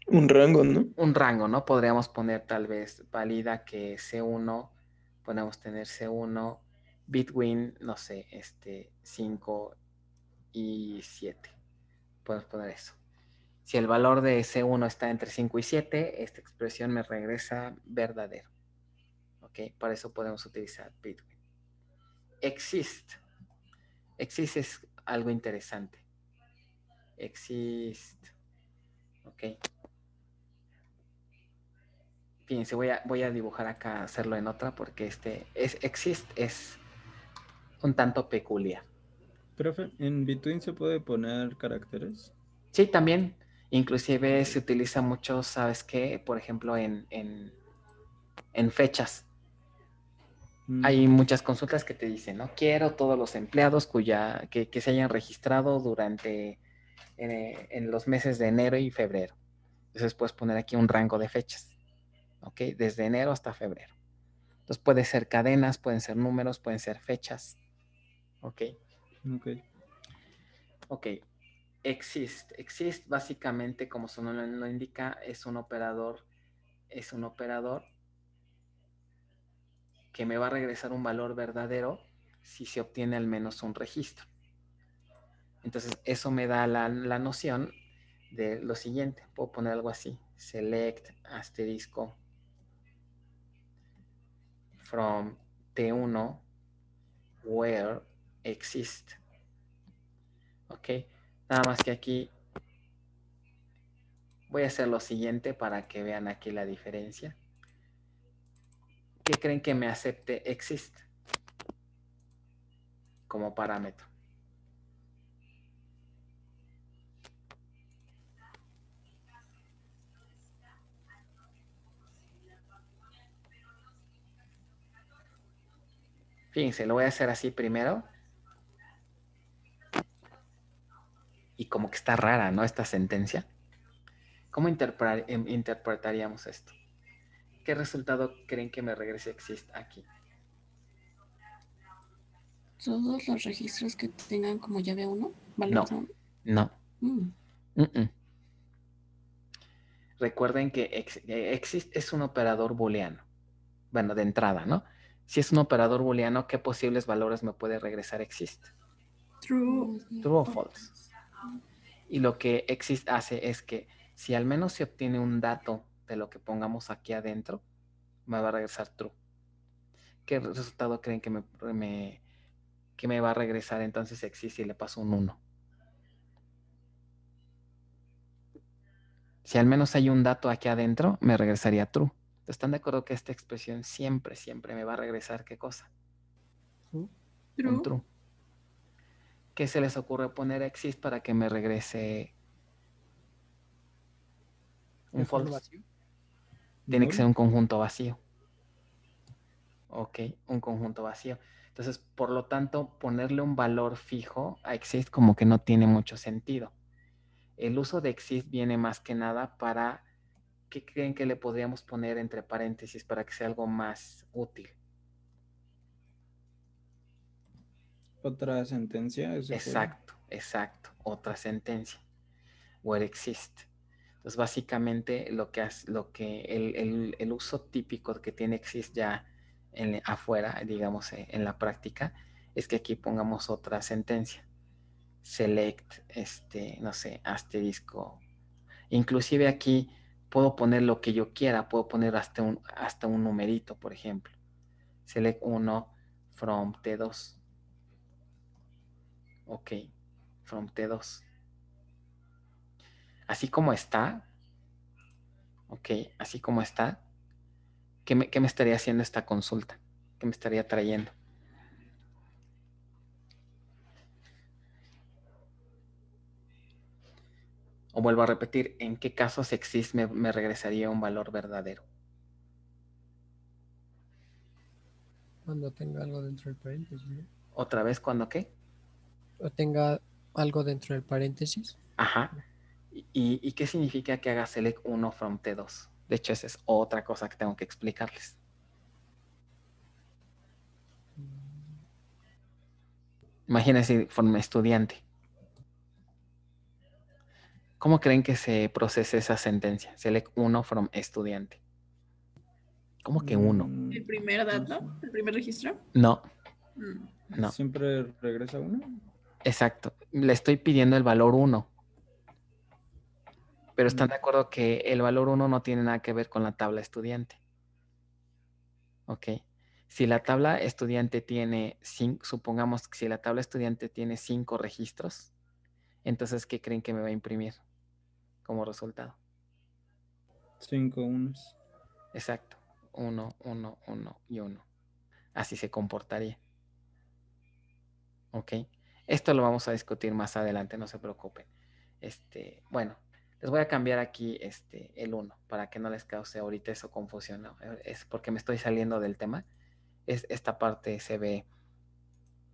Un rango, ¿no? Un rango, ¿no? Podríamos poner tal vez valida que C1, podemos tener C1 between, no sé, 5 y 7. Podemos poner eso. Si el valor de C1 está entre 5 y 7, esta expresión me regresa verdadero. ¿Ok? Para eso podemos utilizar between. Exist. Exist es algo interesante. Exist. ¿Ok? Fíjense, voy a dibujar acá, hacerlo en otra, porque exist es un tanto peculiar. Profe, ¿en between se puede poner caracteres? Sí, también. Inclusive se utiliza mucho, ¿sabes qué? Por ejemplo, en fechas. Hay muchas consultas que te dicen, ¿no? Quiero todos los empleados que se hayan registrado durante en los meses de enero y febrero. Entonces puedes poner aquí un rango de fechas, ¿ok? Desde enero hasta febrero. Entonces puede ser cadenas, pueden ser números, pueden ser fechas, ¿ok? Ok. Ok. Exist básicamente, como su nombre lo indica, es un operador que me va a regresar un valor verdadero si se obtiene al menos un registro. Entonces, eso me da la noción de lo siguiente. Puedo poner algo así. Select asterisco from T1 where exist. Ok. Nada más que aquí voy a hacer lo siguiente para que vean aquí la diferencia. ¿Qué creen que me acepte exist como parámetro? Fíjense, lo voy a hacer así primero. Y como que está rara, ¿no? Esta sentencia. ¿Cómo interpretaríamos esto? ¿Qué resultado creen que me regrese exist aquí? Todos los registros que tengan como llave 1, valor No, de 1. no. Mm. Recuerden que exist es un operador booleano. Bueno, de entrada, ¿no? Si es un operador booleano, ¿qué posibles valores me puede regresar exist? True. True o false. Y lo que exist hace es que si al menos se obtiene un dato de lo que pongamos aquí adentro, me va a regresar true. ¿Qué resultado creen que me va a regresar entonces exist si le paso un 1? Si al menos hay un dato aquí adentro, me regresaría true. ¿Están de acuerdo que esta expresión siempre, siempre me va a regresar qué cosa? True. Un true. ¿Qué se les ocurre poner exist para que me regrese un Dejarlo false? vacío. Tiene que Null. ser un conjunto vacío. Ok, un conjunto vacío. Entonces, por lo tanto, ponerle un valor fijo a exist como que no tiene mucho sentido. El uso de exist viene más que nada para, ¿qué creen que le podríamos poner entre paréntesis para que sea algo más útil? Otra sentencia. Eso fue. Exacto. Otra sentencia. Where exist. Entonces, básicamente lo que el uso típico que tiene exist ya afuera, digamos, en la práctica, es que aquí pongamos otra sentencia. Select, no sé, asterisco. Inclusive aquí puedo poner lo que yo quiera, puedo poner hasta un numerito, por ejemplo. Select 1 from T2. Ok, from T2. Así como está, ok, así como está, ¿qué me estaría haciendo esta consulta? ¿Qué me estaría trayendo? O vuelvo a repetir, ¿en qué casos exist me regresaría un valor verdadero? Cuando tenga algo dentro del paréntesis, ¿no? ¿Otra vez cuando qué? O tenga algo dentro del paréntesis. Ajá. ¿Y qué significa que haga select 1 from T2? De hecho, esa es otra cosa que tengo que explicarles. Imagínense from estudiante. ¿Cómo creen que se procese esa sentencia? Select 1 from estudiante. ¿Cómo que 1? El primer dato, el primer registro. No, Mm. no. Siempre regresa uno. Exacto. Le estoy pidiendo el valor 1. Pero están Mm. de acuerdo que el valor 1 no tiene nada que ver con la tabla estudiante. Ok. Si la tabla estudiante tiene 5, supongamos que si la tabla estudiante tiene 5 registros, entonces, ¿qué creen que me va a imprimir como resultado? 5 unos. Exacto. 1, 1, 1 y 1. Así se comportaría. Ok. Esto lo vamos a discutir más adelante, no se preocupen. Bueno, Les voy a cambiar aquí el 1 para que no les cause ahorita eso confusión. ¿No? Es porque me estoy saliendo del tema. Esta parte se ve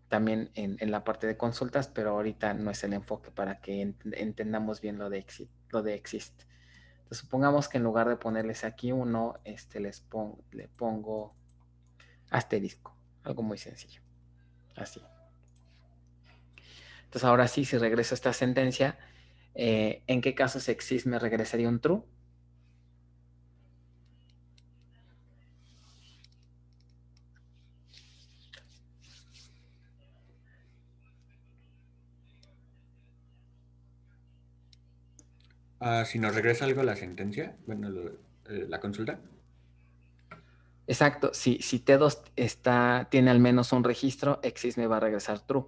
también en la parte de consultas, pero ahorita no es el enfoque para que entendamos bien lo de exist. Entonces, supongamos que en lugar de ponerles aquí 1, le pongo asterisco. Algo muy sencillo. Así. Entonces, ahora sí, si regreso a esta sentencia, ¿en qué casos exist me regresaría un true? Si nos regresa algo la sentencia, bueno, la consulta. Exacto. Si T2 tiene al menos un registro, exist me va a regresar true.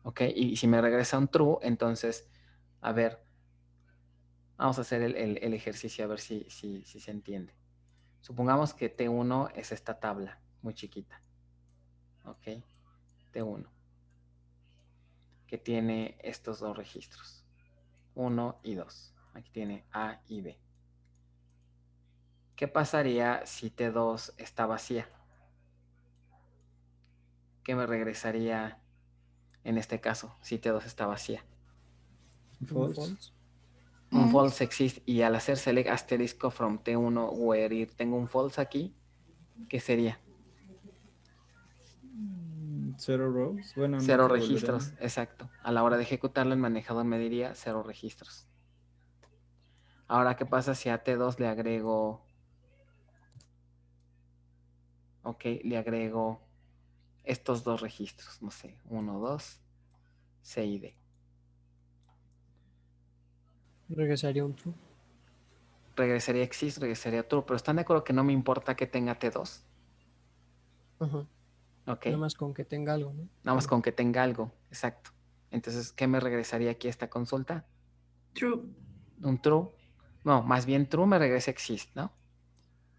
¿Ok? Y si me regresa un true, entonces, a ver, vamos a hacer el ejercicio a ver si se entiende. Supongamos que T1 es esta tabla muy chiquita. ¿Ok? T1. Que tiene estos dos registros. 1 y 2. Aquí tiene A y B. ¿Qué pasaría si T2 está vacía? ¿Qué me regresaría en este caso si T2 está vacía? False. Un Mm. false exist, y al hacer select asterisco from T1 where ir, tengo un false aquí, ¿qué sería? 0 rows. Bueno, no 0 se registros, volverán. exacto. A la hora de ejecutarlo, el manejador me diría 0 registros. Ahora, ¿qué pasa si a T2 le agrego... Ok, le agrego estos dos registros, no sé, 1, 2, C y D. Regresaría un true. Regresaría exist, regresaría true, pero ¿están de acuerdo que no me importa que tenga T2? Ajá. Ok, Nada más con que tenga algo, ¿no? nada más con que tenga algo, exacto. Entonces, ¿qué me regresaría aquí a esta consulta? True. Un true. No, más bien true me regresa exist, ¿no?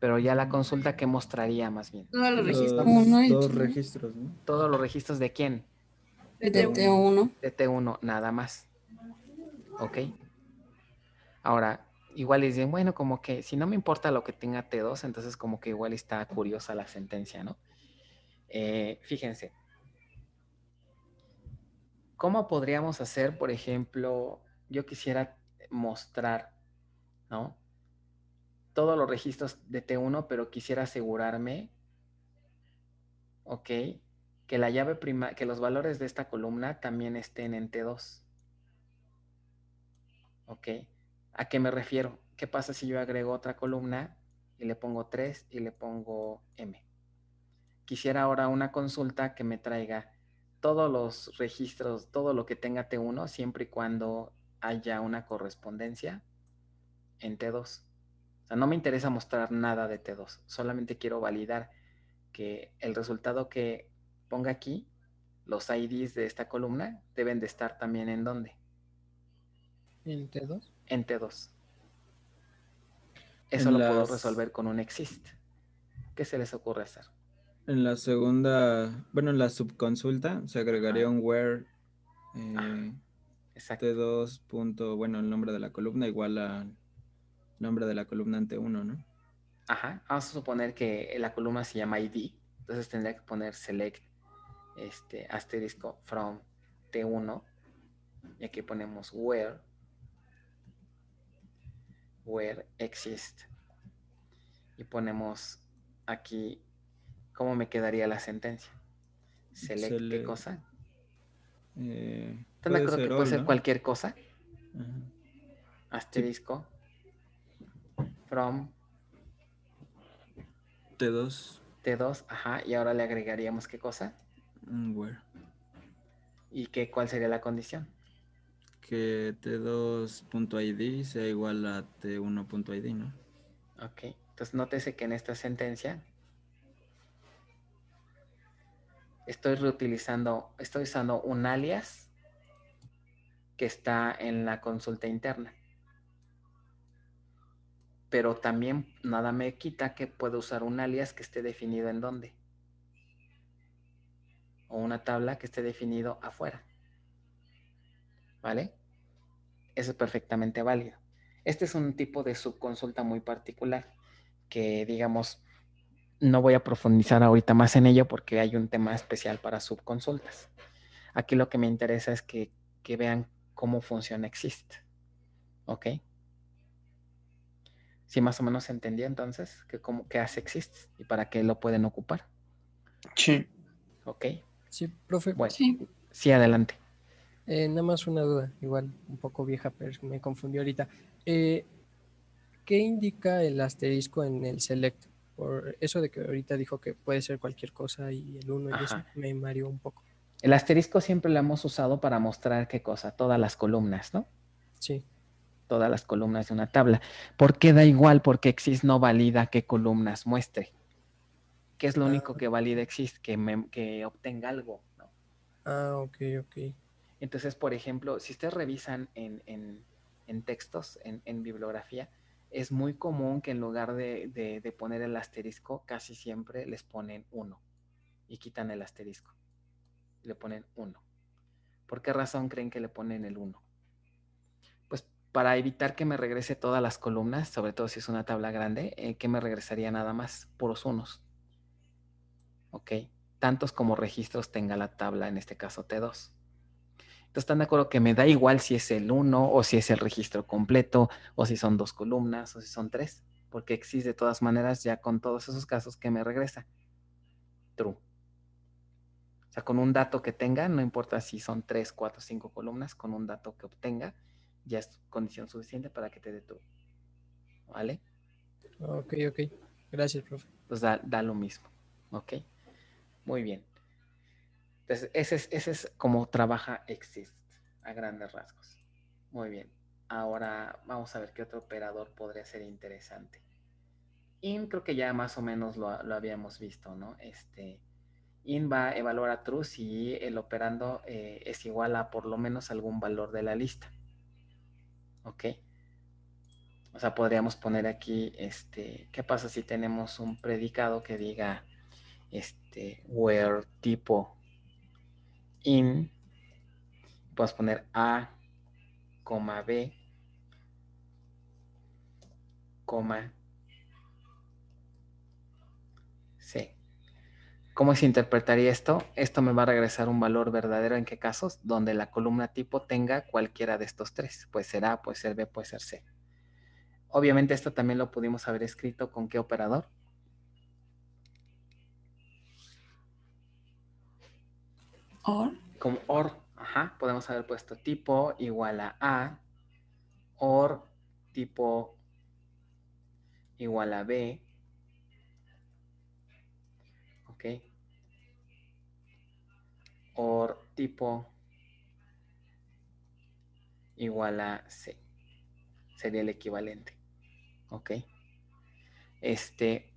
Pero ya la consulta, ¿qué mostraría más bien? Todos los registros. Los Uno y dos true. registros, ¿no? Todos los registros de quién? De De T1. De T1, nada más. ¿Ok? Ahora, igual dicen, bueno, como que si no me importa lo que tenga T2, entonces como que igual está curiosa la sentencia, ¿no? Fíjense. ¿Cómo podríamos hacer, por ejemplo, yo quisiera mostrar, ¿no? Todos los registros de T1, pero quisiera asegurarme, ¿ok? Que la llave que los valores de esta columna también estén en T2. ¿Ok? ¿A qué me refiero? ¿Qué pasa si yo agrego otra columna y le pongo 3 y le pongo M? Quisiera ahora una consulta que me traiga todos los registros, todo lo que tenga T1, siempre y cuando haya una correspondencia en T2. O sea, no me interesa mostrar nada de T2, solamente quiero validar que el resultado que ponga aquí, los IDs de esta columna, deben de estar también en ¿dónde? En T2. En T2. Eso En lo puedo las, resolver con un exist. ¿Qué se les ocurre hacer? en la segunda, bueno, en la subconsulta se agregaría un where Exacto. T2 punto, bueno, el nombre de la columna igual al nombre de la columna ante 1, ¿no? Ajá. Vamos a suponer que la columna se llama ID. Entonces tendría que poner select asterisco from T1. Y aquí ponemos where exist. Y ponemos aquí cómo me quedaría la sentencia. Select, ¿qué cosa? ¿Están de Puede acuerdo que ser puede all, ser ¿no? cualquier cosa? Ajá. Asterisco from T2 T2, ajá, y ahora le agregaríamos qué cosa where. y cuál sería la condición. Que T2.id sea igual a T1.id, ¿no? Ok, entonces nótese que en esta sentencia estoy usando un alias que está en la consulta interna. Pero también nada me quita que puedo usar un alias que esté definido en dónde. O una tabla que esté definido afuera. ¿Vale? Eso es perfectamente válido. Este es un tipo de subconsulta muy particular que, digamos, no voy a profundizar ahorita más en ello porque hay un tema especial para subconsultas. Aquí lo que me interesa es que vean cómo funciona Exist. ¿Ok? ¿Sí más o menos se entendió entonces qué hace Exist y para qué lo pueden ocupar? Sí. ¿Ok? Sí, profe, Bueno, Sí. sí, adelante. nada más una duda, igual un poco vieja, pero me confundió ahorita. Eh, ¿Qué indica el asterisco en el select? Por eso de que ahorita dijo que puede ser cualquier cosa y el uno y eso Ajá. me mareó un poco. El asterisco siempre lo hemos usado para mostrar qué cosa, todas las columnas, ¿no? Sí. Todas las columnas de una tabla. ¿Por qué da igual? Porque Exist no valida qué columnas muestre. ¿Qué es lo único que valida Exist? Que obtenga algo, ¿no? Ok, ok. Entonces, por ejemplo, si ustedes revisan en textos, en bibliografía, es muy común que en lugar de poner el asterisco, casi siempre les ponen 1 y quitan el asterisco. Le ponen 1. ¿Por qué razón creen que le ponen el 1? Pues para evitar que me regrese todas las columnas, sobre todo si es una tabla grande, que me regresaría nada más puros unos. ¿Ok? Tantos como registros tenga la tabla, en este caso T2. Entonces, ¿están de acuerdo que me da igual si es el 1 o si es el registro completo o si son 2 columnas o si son 3? Porque existe de todas maneras ya con todos esos casos que me regresa. True. O sea, con un dato que tenga, no importa si son 3, 4, 5 columnas, con un dato que obtenga, ya es condición suficiente para que te dé true. ¿Vale? Ok, ok. Gracias, profe. Entonces da lo mismo. ¿Ok? Muy bien. Entonces, ese es como trabaja Exist a grandes rasgos. Muy bien. Ahora vamos a ver qué otro operador podría ser interesante. In creo que ya más o menos lo habíamos visto, ¿no? In va a evaluar a true si el operando es igual a por lo menos algún valor de la lista. ¿Ok? O sea, podríamos poner aquí, ¿qué pasa si tenemos un predicado que diga, where tipo in, podemos poner A, B, C. ¿Cómo se interpretaría esto? Esto me va a regresar un valor verdadero en qué casos, donde la columna tipo tenga cualquiera de estos tres. Puede ser A, puede ser B, puede ser C. Obviamente esto también lo pudimos haber escrito con qué operador. Or. Como OR. Ajá, podemos haber puesto tipo igual a OR tipo igual a B. ¿Ok? OR tipo igual a C. Sería el equivalente. ¿Ok?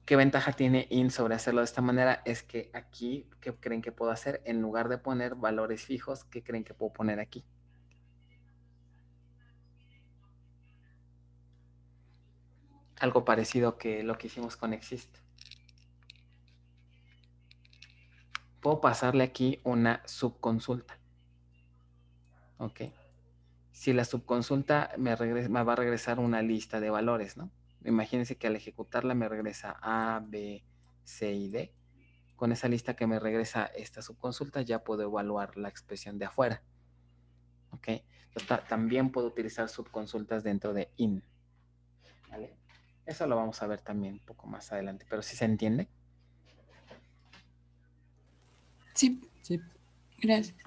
¿Qué ventaja tiene int sobre hacerlo de esta manera? Es que aquí, ¿qué creen que puedo hacer? En lugar de poner valores fijos, ¿qué creen que puedo poner aquí? Algo parecido que lo que hicimos con exist. Puedo pasarle aquí una subconsulta. ¿Ok? Si la subconsulta me va a regresar una lista de valores, ¿no? Imagínense que al ejecutarla me regresa A, B, C y D. Con esa lista que me regresa esta subconsulta ya puedo evaluar la expresión de afuera. ¿Ok? Entonces, también puedo utilizar subconsultas dentro de in. ¿Vale? Eso lo vamos a ver también un poco más adelante, pero ¿sí se entiende? Sí, Sí, gracias.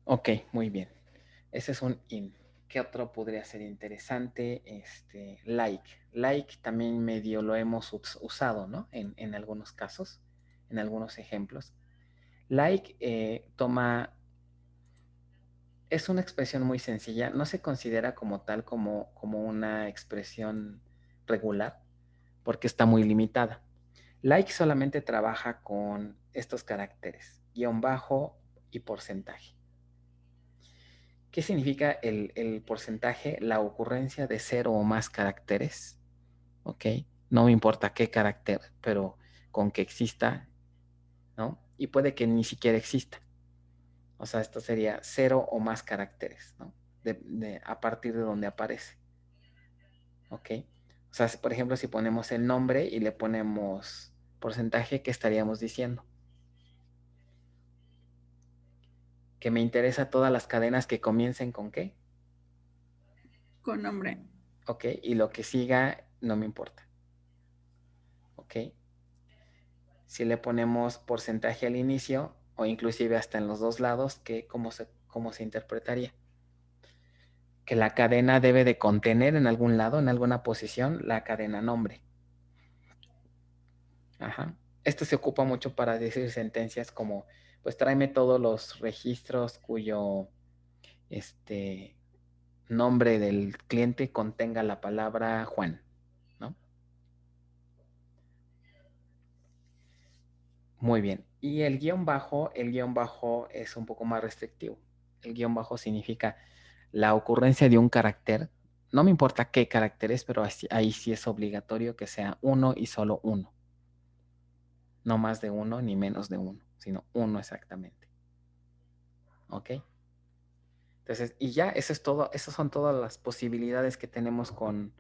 Ok, muy bien. Ese es un in. ¿Qué otro podría ser interesante? Like. Like también medio lo hemos usado, ¿no? En algunos casos, en algunos ejemplos. Like es una expresión muy sencilla. No se considera como tal como una expresión regular porque está muy limitada. Like solamente trabaja con estos caracteres, guión bajo y porcentaje. ¿Qué significa el porcentaje? La ocurrencia de 0 o más caracteres. ¿Ok? No me importa qué carácter, pero con que exista, ¿no? Y puede que ni siquiera exista. O sea, esto sería 0 o más caracteres, ¿no? A partir de donde aparece. ¿Ok? O sea, por ejemplo, si ponemos el nombre y le ponemos porcentaje, ¿qué estaríamos diciendo? Que me interesa todas las cadenas que comiencen con ¿qué? Con nombre. ¿Ok? Y lo que siga no me importa. ¿Ok? Si le ponemos porcentaje al inicio o inclusive hasta en los dos lados, ¿cómo se interpretaría? Que la cadena debe de contener en algún lado, en alguna posición, la cadena nombre. Ajá. Esto se ocupa mucho para decir sentencias como, pues tráeme todos los registros cuyo nombre del cliente contenga la palabra Juan, ¿no? Muy bien. Y el guión bajo es un poco más restrictivo. El guión bajo significa la ocurrencia de un carácter. No me importa qué carácter es, pero ahí sí es obligatorio que sea uno y solo uno. No más de uno ni menos de uno, sino uno exactamente. ¿Ok? Entonces, y ya, eso es todo. Esas son todas las posibilidades que tenemos con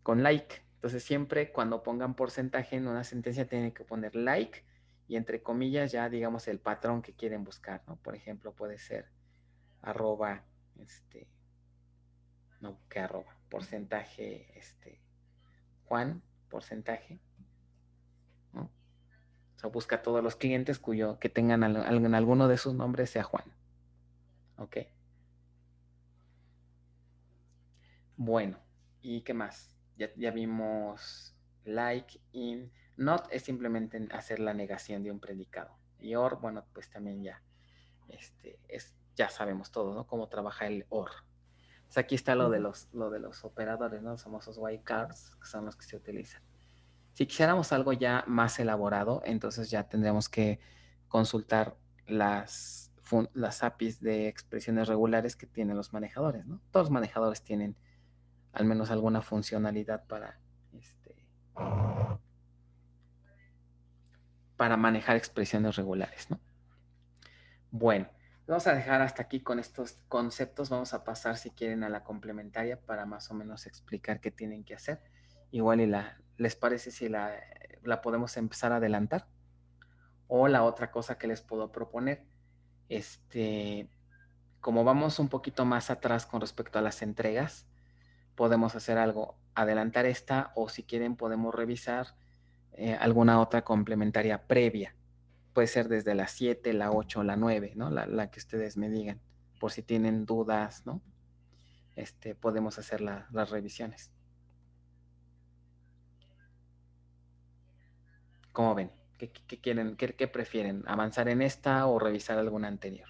like. Entonces, siempre cuando pongan porcentaje en una sentencia tienen que poner like y entre comillas ya digamos el patrón que quieren buscar, ¿no? Por ejemplo, puede ser arroba, no, ¿qué arroba? Porcentaje, Juan, porcentaje, ¿no? O sea, busca todos los clientes que tengan alguno de sus nombres sea Juan. ¿Ok? Bueno, ¿y qué más? Ya vimos like, in, not es simplemente hacer la negación de un predicado. Y or, bueno, pues también ya, ya sabemos todo, ¿no? Cómo trabaja el or. Pues aquí está lo de los operadores, ¿no? Los famosos wildcards, que son los que se utilizan. Si quisiéramos algo ya más elaborado, entonces ya tendríamos que consultar las APIs de expresiones regulares que tienen los manejadores, ¿no? Todos los manejadores tienen al menos alguna funcionalidad para manejar expresiones regulares, ¿no? Bueno, vamos a dejar hasta aquí con estos conceptos. Vamos a pasar, si quieren, a la complementaria para más o menos explicar qué tienen que hacer. Igual ¿les parece si la podemos empezar a adelantar? O la otra cosa que les puedo proponer, como vamos un poquito más atrás con respecto a las entregas, podemos hacer algo, adelantar esta o si quieren podemos revisar alguna otra complementaria previa. Puede ser desde la 7, la 8 o la 9, ¿no? La que ustedes me digan, por si tienen dudas, ¿no? Podemos hacer las revisiones. ¿Cómo ven? ¿Qué quieren? ¿Qué prefieren? ¿Avanzar en esta o revisar alguna anterior?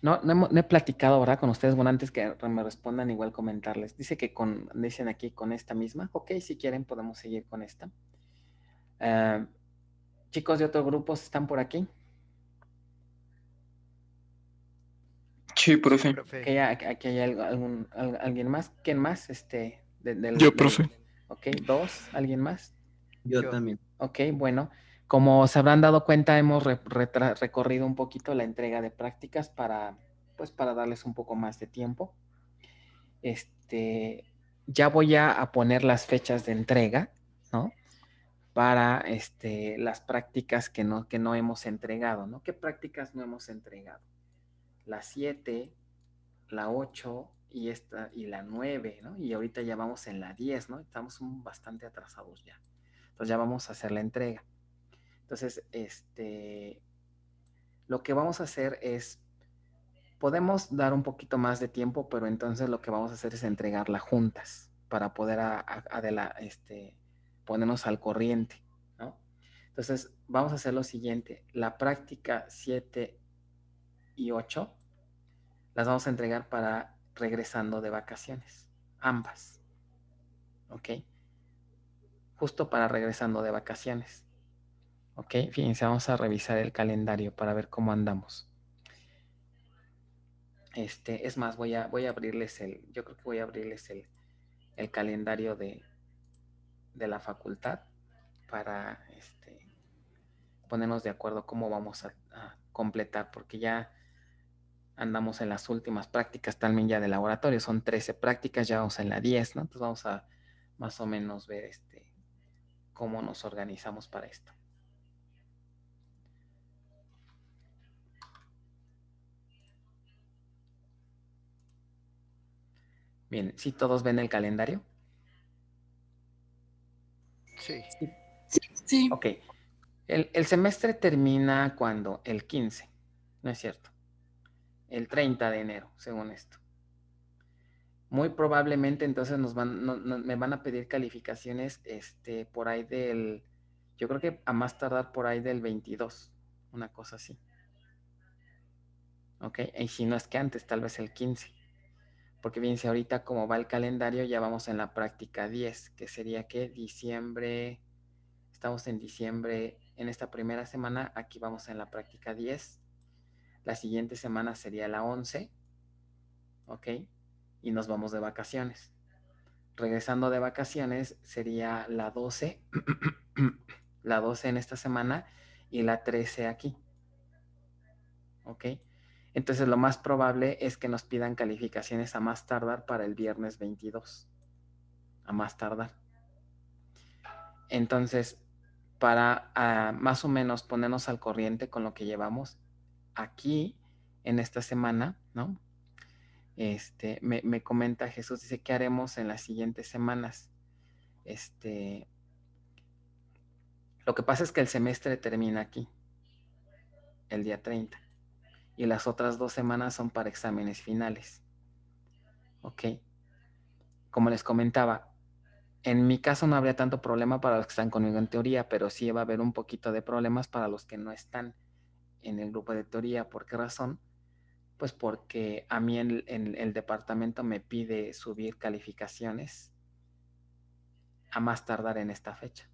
No he platicado, ¿verdad? Con ustedes, bueno, antes que me respondan, igual comentarles. Dicen aquí con esta misma. Ok, si quieren podemos seguir con esta. Chicos de otros grupos están por aquí. Sí, profe. Que aquí hay alguien más. ¿Quién más? Yo, profe. Ok, 2. ¿Alguien más? Yo también. Ok, bueno. Como se habrán dado cuenta, hemos recorrido un poquito la entrega de prácticas para darles un poco más de tiempo. Ya voy a poner las fechas de entrega, ¿no? Para las prácticas que no hemos entregado, ¿no? ¿Qué prácticas no hemos entregado? La 7, la 8 y la 9, ¿no? Y ahorita ya vamos en la 10, ¿no? Estamos bastante atrasados ya. Entonces ya vamos a hacer la entrega. Entonces, lo que vamos a hacer es, podemos dar un poquito más de tiempo, pero entonces lo que vamos a hacer es entregarla juntas para poder ponernos al corriente, ¿no? Entonces, vamos a hacer lo siguiente. La práctica 7 y 8 las vamos a entregar para regresando de vacaciones, ambas, ¿ok? Justo para regresando de vacaciones, ¿ok? Fíjense, vamos a revisar el calendario para ver cómo andamos. Es más, voy a abrirles yo creo que voy a abrirles el calendario de de la facultad para ponernos de acuerdo cómo vamos a completar, porque ya andamos en las últimas prácticas también ya de laboratorio, son 13 prácticas, ya vamos en la 10, ¿no? Entonces vamos a más o menos ver cómo nos organizamos para esto. Bien, ¿sí todos ven el calendario? Sí. Sí. Ok, el semestre termina cuando el 15, ¿no es cierto? El 30 de enero, según esto. Muy probablemente entonces me van a pedir calificaciones por ahí yo creo que a más tardar por ahí del 22, una cosa así. Ok, y si no es que antes, tal vez el 15. Porque fíjense, ahorita como va el calendario, ya vamos en la práctica 10, que sería que diciembre, estamos en diciembre, en esta primera semana, aquí vamos en la práctica 10. La siguiente semana sería la 11, ok, y nos vamos de vacaciones. Regresando de vacaciones sería la 12, la 12 en esta semana y la 13 aquí. ¿Ok? Entonces lo más probable es que nos pidan calificaciones a más tardar para el viernes 22. A más tardar. Entonces, para más o menos ponernos al corriente con lo que llevamos aquí en esta semana, ¿no? Me comenta Jesús, dice, ¿qué haremos en las siguientes semanas? Lo que pasa es que el semestre termina aquí, el día 30, y las otras 2 semanas son para exámenes finales. ¿Ok? Como les comentaba, en mi caso no habría tanto problema para los que están conmigo en teoría, pero sí va a haber un poquito de problemas para los que no están en el grupo de teoría. ¿Por qué razón? Pues porque a mí el departamento me pide subir calificaciones a más tardar en esta fecha.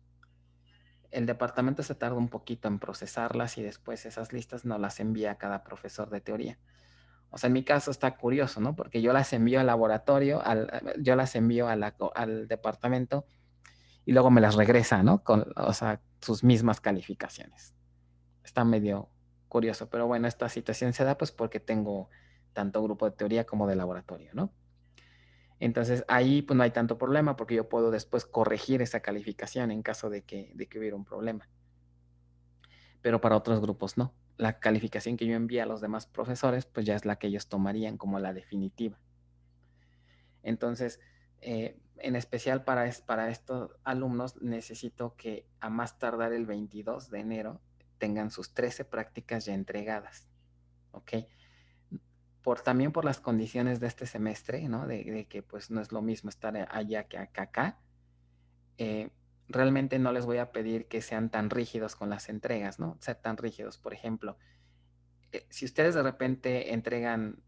El departamento se tarda un poquito en procesarlas y después esas listas no las envía a cada profesor de teoría. O sea, en mi caso está curioso, ¿no? Porque yo las envío al laboratorio, yo las envío al departamento y luego me las regresa, ¿no? O sea, sus mismas calificaciones. Está medio curioso, pero bueno, esta situación se da pues porque tengo tanto grupo de teoría como de laboratorio, ¿no? Entonces ahí pues no hay tanto problema porque yo puedo después corregir esa calificación en caso de que hubiera un problema. Pero para otros grupos no. La calificación que yo envío a los demás profesores pues ya es la que ellos tomarían como la definitiva. Entonces, en especial para estos alumnos necesito que a más tardar el 22 de enero tengan sus 13 prácticas ya entregadas. ¿Ok? También por las condiciones de este semestre, ¿no? De que pues no es lo mismo estar allá que acá. Realmente no les voy a pedir que sean tan rígidos con las entregas, ¿no? Ser tan rígidos. Por ejemplo, si ustedes de repente entregan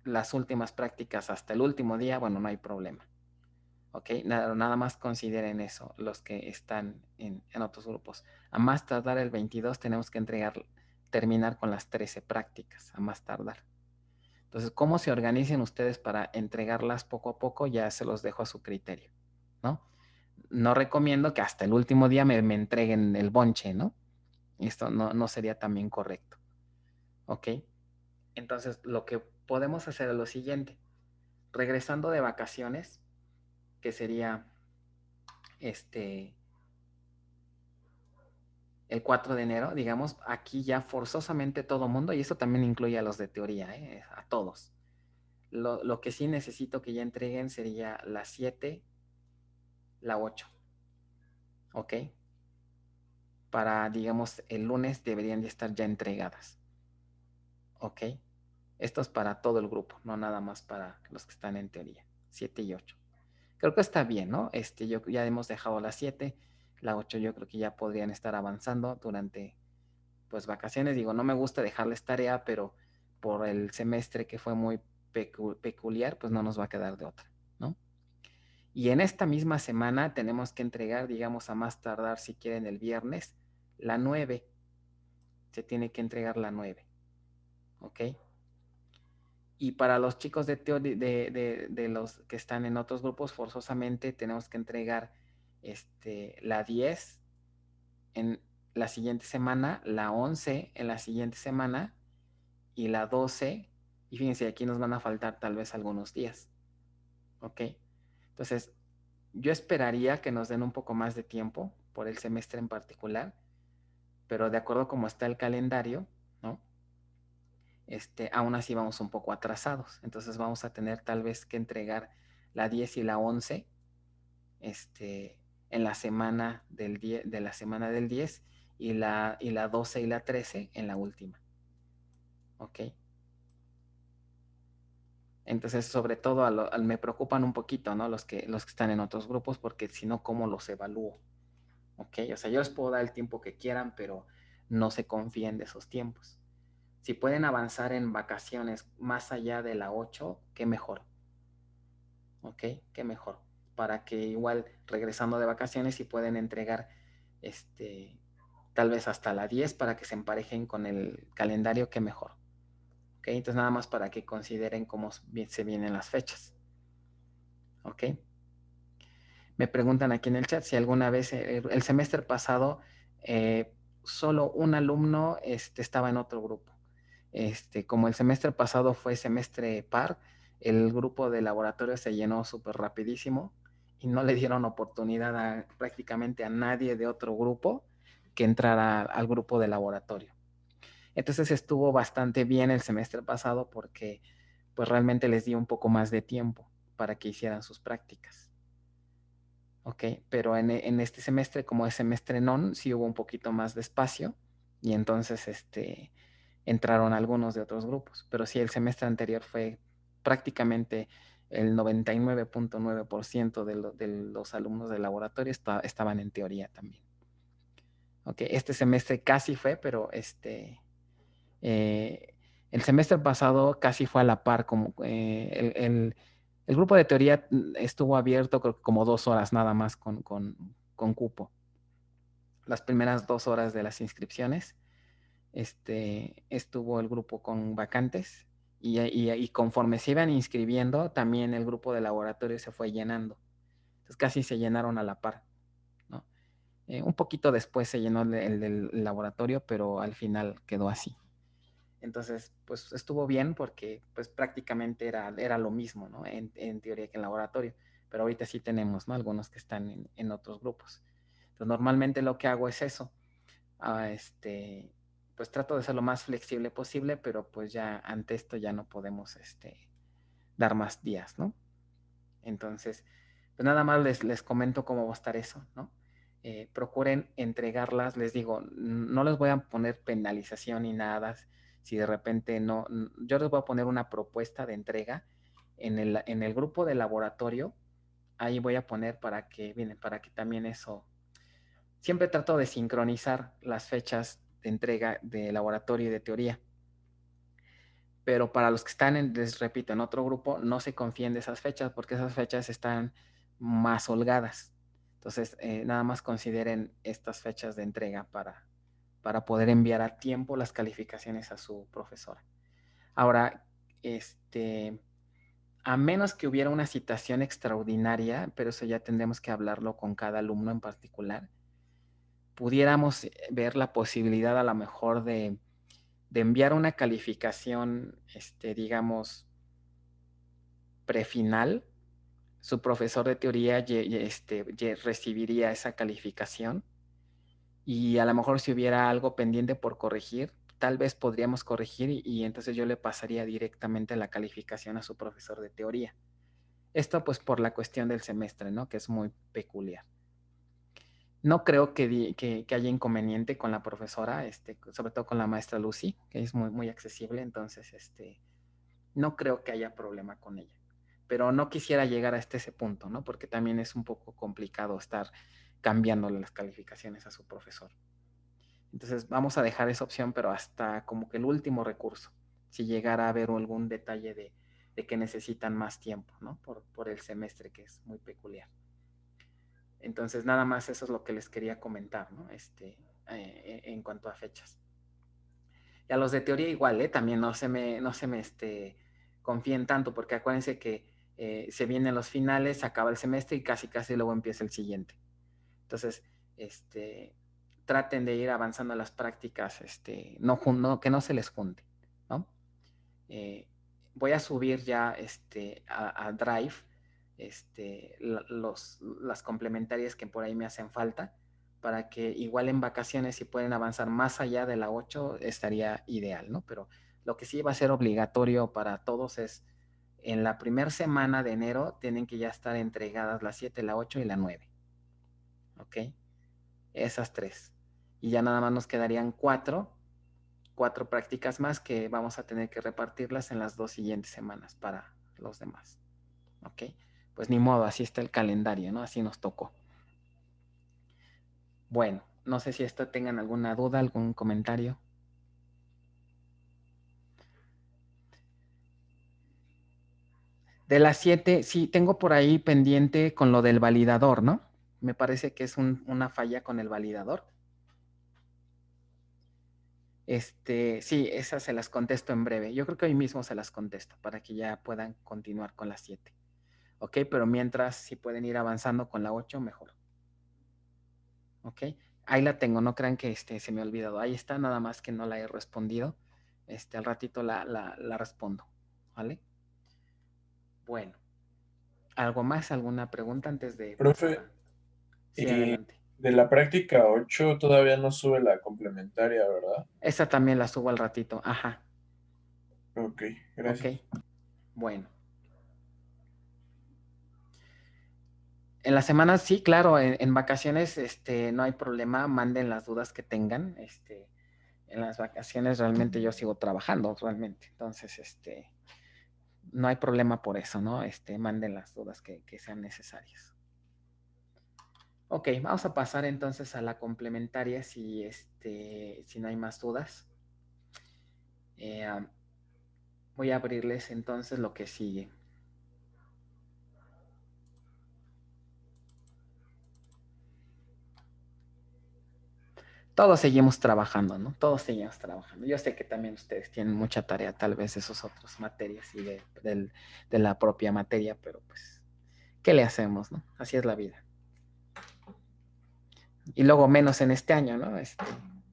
las últimas prácticas hasta el último día, bueno, no hay problema. ¿Ok? Nada más consideren eso, los que están en otros grupos. A más tardar el 22 tenemos que terminar con las 13 prácticas, a más tardar. Entonces, cómo se organicen ustedes para entregarlas poco a poco, ya se los dejo a su criterio, ¿no? No recomiendo que hasta el último día me entreguen el bonche, ¿no? Esto no sería también correcto, ¿ok? Entonces, lo que podemos hacer es lo siguiente. Regresando de vacaciones, que sería el 4 de enero, digamos, aquí ya forzosamente todo mundo, y eso también incluye a los de teoría, a todos. Lo que sí necesito que ya entreguen sería la 7, la 8, ¿ok? Para, digamos, el lunes deberían de estar ya entregadas, ¿ok? Esto es para todo el grupo, no nada más para los que están en teoría, 7 y 8. Creo que está bien, ¿no? Yo ya hemos dejado la 7, la 8 yo creo que ya podrían estar avanzando durante, pues, vacaciones. Digo, no me gusta dejarles tarea, pero por el semestre que fue muy peculiar, pues no nos va a quedar de otra, ¿no? Y en esta misma semana tenemos que entregar, digamos, a más tardar, si quieren, el viernes, la 9. Se tiene que entregar la 9, ¿ok? Y para los chicos de los que están en otros grupos, forzosamente tenemos que entregar la 10 en la siguiente semana, la 11 en la siguiente semana y la 12. Y fíjense, aquí nos van a faltar tal vez algunos días. ¿Ok? Entonces, yo esperaría que nos den un poco más de tiempo por el semestre en particular, pero de acuerdo como está el calendario, ¿no? Aún así vamos un poco atrasados. Entonces vamos a tener tal vez que entregar la 10 y la 11 en la semana del 10, de la semana del 10 y la 12 y la 13 en la última. ¿Ok? Entonces, sobre todo, me preocupan un poquito, ¿no? Los que están en otros grupos, porque si no, ¿cómo los evalúo? ¿Ok? O sea, yo les puedo dar el tiempo que quieran, pero no se confíen de esos tiempos. Si pueden avanzar en vacaciones más allá de la 8, qué mejor. ¿Ok? Qué mejor. Para que igual regresando de vacaciones si pueden entregar tal vez hasta la 10 para que se emparejen con el calendario, qué mejor. ¿Ok? Entonces nada más para que consideren cómo se vienen las fechas. ¿Ok? Me preguntan aquí en el chat si alguna vez el semestre pasado solo un alumno estaba en otro grupo. Como el semestre pasado fue semestre par, el grupo de laboratorio se llenó súper rapidísimo y no le dieron oportunidad prácticamente a nadie de otro grupo que entrara al grupo de laboratorio. Entonces estuvo bastante bien el semestre pasado porque pues realmente les di un poco más de tiempo para que hicieran sus prácticas. Ok, pero en este semestre, como es semestre non, sí hubo un poquito más de espacio y entonces entraron algunos de otros grupos. Pero sí, el semestre anterior fue prácticamente el 99.9% de los alumnos del laboratorio estaban en teoría también. Ok, este semestre casi fue, pero el semestre pasado casi fue a la par, como el grupo de teoría estuvo abierto creo que como 2 horas nada más con cupo. Las primeras 2 horas de las inscripciones estuvo el grupo con vacantes y conforme se iban inscribiendo, también el grupo de laboratorio se fue llenando. Entonces casi se llenaron a la par, ¿no? Un poquito después se llenó el del laboratorio, pero al final quedó así. Entonces, pues estuvo bien porque pues prácticamente era lo mismo, ¿no? En teoría que en laboratorio, pero ahorita sí tenemos, ¿no? Algunos que están en otros grupos. Entonces, normalmente lo que hago es eso. Pues trato de ser lo más flexible posible, pero pues ya ante esto ya no podemos dar más días, ¿no? Entonces, pues nada más les comento cómo va a estar eso, ¿no? Procuren entregarlas, les digo, no les voy a poner penalización ni nada, si de repente no, yo les voy a poner una propuesta de entrega en el grupo de laboratorio, ahí voy a poner para que también eso, siempre trato de sincronizar las fechas de entrega de laboratorio y de teoría. Pero para los que están, les repito, en otro grupo, no se confíen de esas fechas porque esas fechas están más holgadas. Entonces, nada más consideren estas fechas de entrega para poder enviar a tiempo las calificaciones a su profesora. Ahora, a menos que hubiera una citación extraordinaria, pero eso ya tendremos que hablarlo con cada alumno en particular, pudiéramos ver la posibilidad a lo mejor de enviar una calificación, digamos, prefinal. Su profesor de teoría recibiría esa calificación y a lo mejor si hubiera algo pendiente por corregir, tal vez podríamos corregir y entonces yo le pasaría directamente la calificación a su profesor de teoría. Esto pues por la cuestión del semestre, ¿no? Que es muy peculiar. No creo que haya inconveniente con la profesora, sobre todo con la maestra Lucy, que es muy, muy accesible, entonces no creo que haya problema con ella. Pero no quisiera llegar hasta ese punto, ¿no? Porque también es un poco complicado estar cambiándole las calificaciones a su profesor. Entonces vamos a dejar esa opción, pero hasta como que el último recurso, si llegara a haber algún detalle de que necesitan más tiempo, ¿no? Por el semestre, que es muy peculiar. Entonces, nada más eso es lo que les quería comentar, ¿no? En cuanto a fechas. Y a los de teoría igual, también no se me confíen tanto, porque acuérdense que se vienen los finales, se acaba el semestre y casi luego empieza el siguiente. Entonces, traten de ir avanzando las prácticas, que no se les junte, ¿no? Voy a subir ya a Drive las complementarias que por ahí me hacen falta, para que igual en vacaciones, si pueden avanzar más allá de la 8, estaría ideal, ¿no? Pero lo que sí va a ser obligatorio para todos es, en la primera semana de enero, tienen que ya estar entregadas la 7, la 8 y la 9. ¿Ok? Esas 3. Y ya nada más nos quedarían 4 prácticas más, que vamos a tener que repartirlas en las 2 siguientes semanas para los demás. ¿Ok? Pues ni modo, así está el calendario, ¿no? Así nos tocó. Bueno, no sé si esto tengan alguna duda, algún comentario. De las 7, sí, tengo por ahí pendiente con lo del validador, ¿no? Me parece que es una falla con el validador. Sí, esas se las contesto en breve. Yo creo que hoy mismo se las contesto para que ya puedan continuar con las 7. ¿Ok? Pero mientras, si pueden ir avanzando con la 8, mejor. ¿Ok? Ahí la tengo, no crean que se me ha olvidado. Ahí está, nada más que no la he respondido. Al ratito la respondo. ¿Vale? Bueno. ¿Algo más? ¿Alguna pregunta antes de Profe, pasar? Sí, adelante. de la práctica 8 todavía no sube la complementaria, ¿verdad? Esa también la subo al ratito. Ajá. Ok, Ok. gracias. Bueno. En las semanas, sí, claro, en vacaciones no hay problema, manden las dudas que tengan. En las vacaciones realmente yo sigo trabajando, realmente. Entonces, no hay problema por eso, ¿no? Manden las dudas que sean necesarias. Ok, vamos a pasar entonces a la complementaria si no hay más dudas. Voy a abrirles entonces lo que sigue. Todos seguimos trabajando, ¿no? Todos seguimos trabajando. Yo sé que también ustedes tienen mucha tarea, tal vez de sus otras materias y de la propia materia, pero pues, ¿qué le hacemos, no? Así es la vida. Y luego menos en este año, ¿no?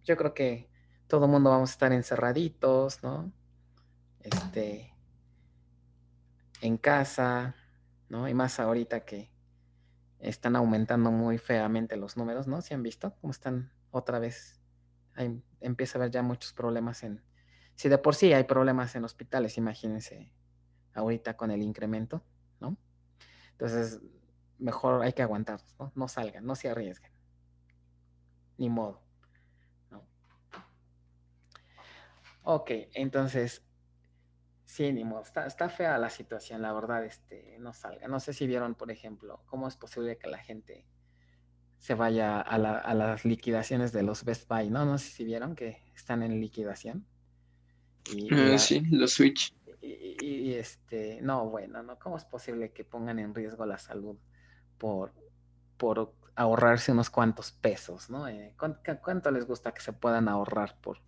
Yo creo que todo el mundo vamos a estar encerraditos, ¿no? En casa, ¿no? Y más ahorita que están aumentando muy feamente los números, ¿no? ¿Sí han visto cómo están otra vez? Empieza a haber ya muchos problemas si de por sí hay problemas en hospitales, imagínense ahorita con el incremento, ¿no? Entonces, mejor hay que aguantar, ¿no? No salgan, no se arriesguen. Ni modo, ¿no? Ok, entonces, sí, ni modo. Está fea la situación, la verdad, no salgan. No sé si vieron, por ejemplo, cómo es posible que la gente se vaya a las liquidaciones de los Best Buy, ¿no? No sé si vieron que están en liquidación. Sí, los Switch. No, bueno, ¿no? ¿Cómo es posible que pongan en riesgo la salud por, por ahorrarse unos cuantos pesos, ¿no? ¿Cuánto les gusta que se puedan ahorrar por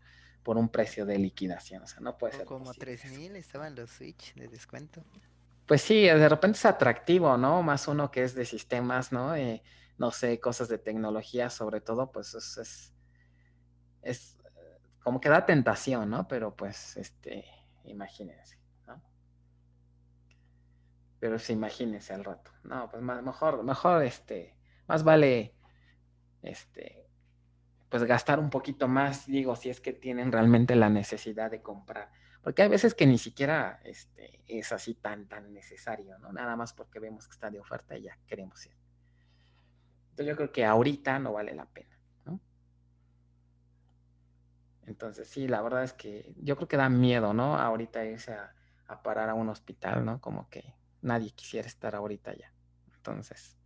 un precio de liquidación? O sea, no puede O ser como posible eso. 3000 estaban los Switch de descuento. Pues sí, de repente es atractivo, ¿no? Más uno que es de sistemas, ¿no? No sé, cosas de tecnología sobre todo, pues es como que da tentación, ¿no? Pero pues, imagínense, ¿no? Pero sí, imagínense al rato. No, pues mejor, más vale, pues gastar un poquito más, digo, si es que tienen realmente la necesidad de comprar. Porque hay veces que ni siquiera, es así tan necesario, ¿no? Nada más porque vemos que está de oferta y ya queremos ir. Entonces yo creo que ahorita no vale la pena, ¿no? Entonces sí, la verdad es que yo creo que da miedo, ¿no? Ahorita irse a parar a un hospital, ¿no? Como que nadie quisiera estar ahorita ya. Entonces,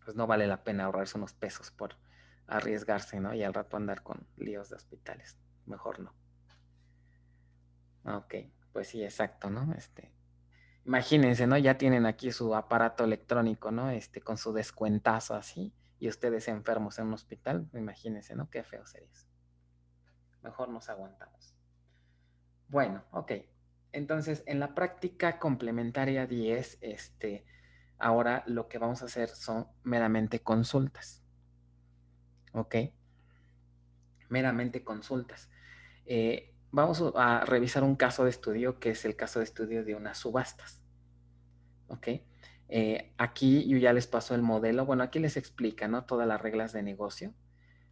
pues no vale la pena ahorrarse unos pesos por arriesgarse, ¿no? Y al rato andar con líos de hospitales. Mejor no. Ok, pues sí, exacto, ¿no? Imagínense, ¿no? Ya tienen aquí su aparato electrónico, ¿no? Con su descuentazo así, y ustedes enfermos en un hospital, imagínense, ¿no? Qué feo sería eso. Mejor nos aguantamos. Bueno, ok. Entonces, en la práctica complementaria 10, Ahora lo que vamos a hacer son meramente consultas. ¿Ok? Meramente consultas. Vamos a revisar un caso de estudio que es el caso de estudio de unas subastas. ¿Ok? Aquí yo ya les paso el modelo. Bueno, aquí les explica, ¿no? Todas las reglas de negocio,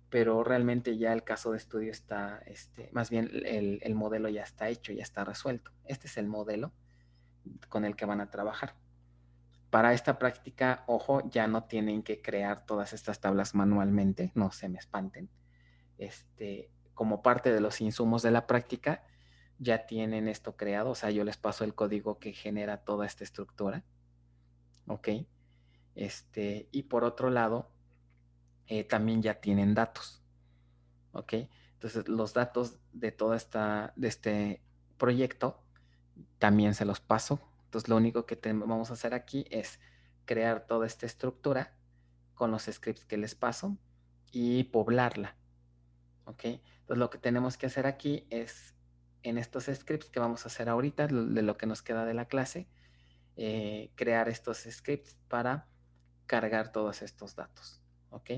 pero realmente ya el caso de estudio está, más bien el modelo ya está hecho, ya está resuelto. Este es el modelo con el que van a trabajar. Para esta práctica, ojo, ya no tienen que crear todas estas tablas manualmente, no se me espanten. Como parte de los insumos de la práctica, ya tienen esto creado, o sea, yo les paso el código que genera toda esta estructura, ¿ok? Y por otro lado, también ya tienen datos, ¿ok? Entonces, los datos de de este proyecto también se los paso. Entonces, lo único que vamos a hacer aquí es crear toda esta estructura con los scripts que les paso y poblarla, ¿ok? Entonces, lo que tenemos que hacer aquí es, en estos scripts que vamos a hacer ahorita, de lo que nos queda de la clase, crear estos scripts para cargar todos estos datos, ¿ok?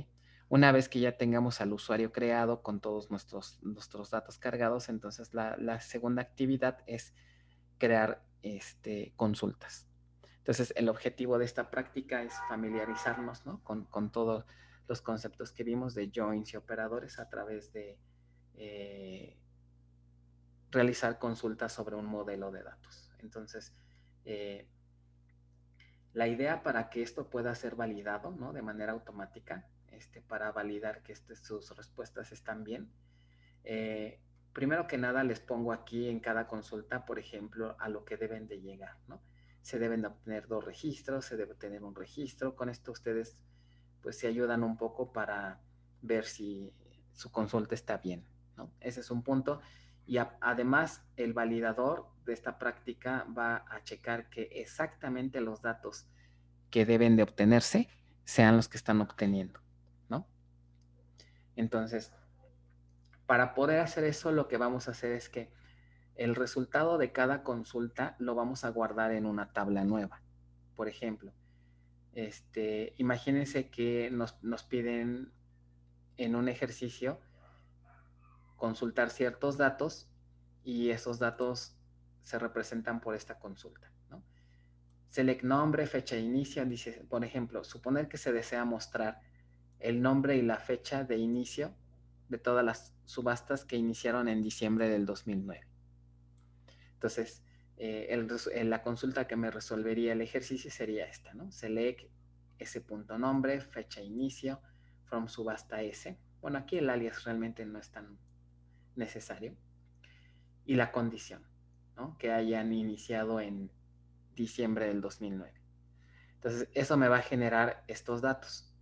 Una vez que ya tengamos al usuario creado con todos nuestros datos cargados, entonces la segunda actividad es crear consultas. Entonces, el objetivo de esta práctica es familiarizarnos, ¿no? con todos los conceptos que vimos de joins y operadores a través de realizar consultas sobre un modelo de datos. Entonces, la idea para que esto pueda ser validado, ¿no? De manera automática, para validar que sus respuestas están bien, primero que nada les pongo aquí en cada consulta, por ejemplo, a lo que deben de llegar, ¿no? Se deben de obtener 2 registros, se debe tener un registro. Con esto ustedes pues se ayudan un poco para ver si su consulta está bien, ¿no? Ese es un punto. Y además el validador de esta práctica va a checar que exactamente los datos que deben de obtenerse sean los que están obteniendo, ¿no? Entonces, para poder hacer eso, lo que vamos a hacer es que el resultado de cada consulta lo vamos a guardar en una tabla nueva. Por ejemplo, imagínense que nos piden en un ejercicio consultar ciertos datos y esos datos se representan por esta consulta, ¿no? Select nombre, fecha de inicio, dice, por ejemplo, suponer que se desea mostrar el nombre y la fecha de inicio de todas las subastas que iniciaron en diciembre del 2009. Entonces, la consulta que me resolvería el ejercicio sería esta, ¿no? Select ese punto nombre, fecha inicio, from subasta S. Bueno, aquí el alias realmente no es tan necesario. Y la condición, ¿no? Que hayan iniciado en diciembre del 2009. Entonces, eso me va a generar estos datos.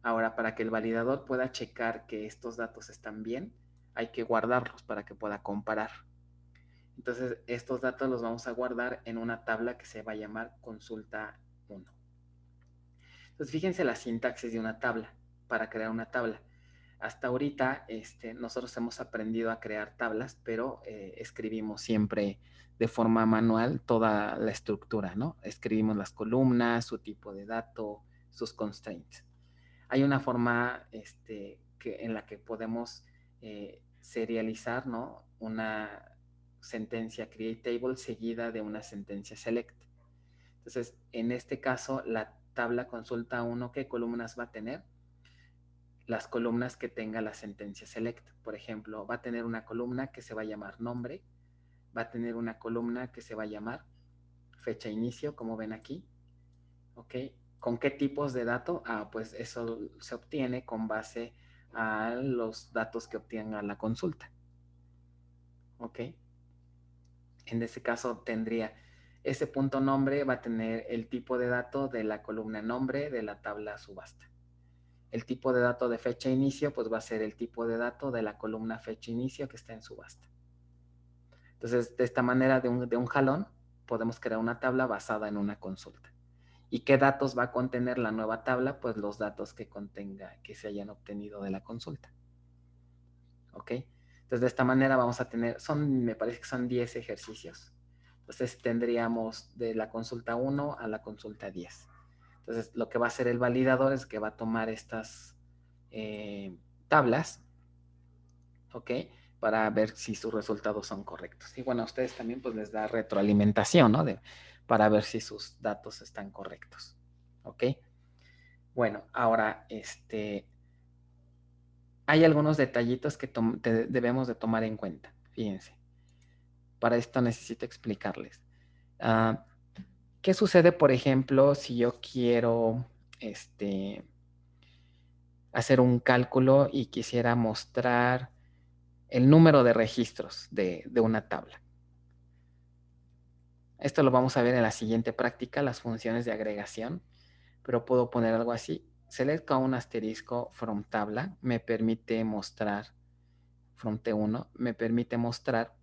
Ahora, para que el validador pueda checar que estos datos están bien, hay que guardarlos para que pueda comparar. Entonces, estos datos los vamos a guardar en una tabla que se va a llamar consulta 1. Entonces, fíjense la sintaxis de una tabla, para crear una tabla. Hasta ahorita, nosotros hemos aprendido a crear tablas, pero escribimos siempre de forma manual toda la estructura, ¿no? Escribimos las columnas, su tipo de dato, sus constraints. Hay una forma en la que podemos serializar, ¿no? Una sentencia create table seguida de una sentencia select. Entonces, en este caso, la tabla consulta 1, ¿qué columnas va a tener? Las columnas que tenga la sentencia select. Por ejemplo, va a tener una columna que se va a llamar nombre, va a tener una columna que se va a llamar fecha inicio, como ven aquí. ¿Ok? ¿Con qué tipos de dato? Pues eso se obtiene con base a los datos que obtenga la consulta. ¿Ok? En este caso tendría ese punto nombre, va a tener el tipo de dato de la columna nombre de la tabla subasta. El tipo de dato de fecha inicio, pues va a ser el tipo de dato de la columna fecha inicio que está en subasta. Entonces, de esta manera, de un jalón, podemos crear una tabla basada en una consulta. ¿Y qué datos va a contener la nueva tabla? Pues los datos que se hayan obtenido de la consulta. ¿Ok? Entonces, de esta manera vamos a tener, me parece que son 10 ejercicios. Entonces tendríamos de la consulta 1 a la consulta 10. Entonces lo que va a hacer el validador es que va a tomar estas tablas, ¿ok? Para ver si sus resultados son correctos. Y bueno, a ustedes también pues les da retroalimentación, ¿no? Para ver si sus datos están correctos, ¿ok? Bueno, ahora, hay algunos detallitos que debemos de tomar en cuenta. Fíjense. Para esto necesito explicarles. ¿Qué sucede, por ejemplo, si yo quiero hacer un cálculo y quisiera mostrar el número de registros de una tabla? Esto lo vamos a ver en la siguiente práctica, las funciones de agregación, pero puedo poner algo así. Select un asterisco from tabla me permite mostrar, from T1, me permite mostrar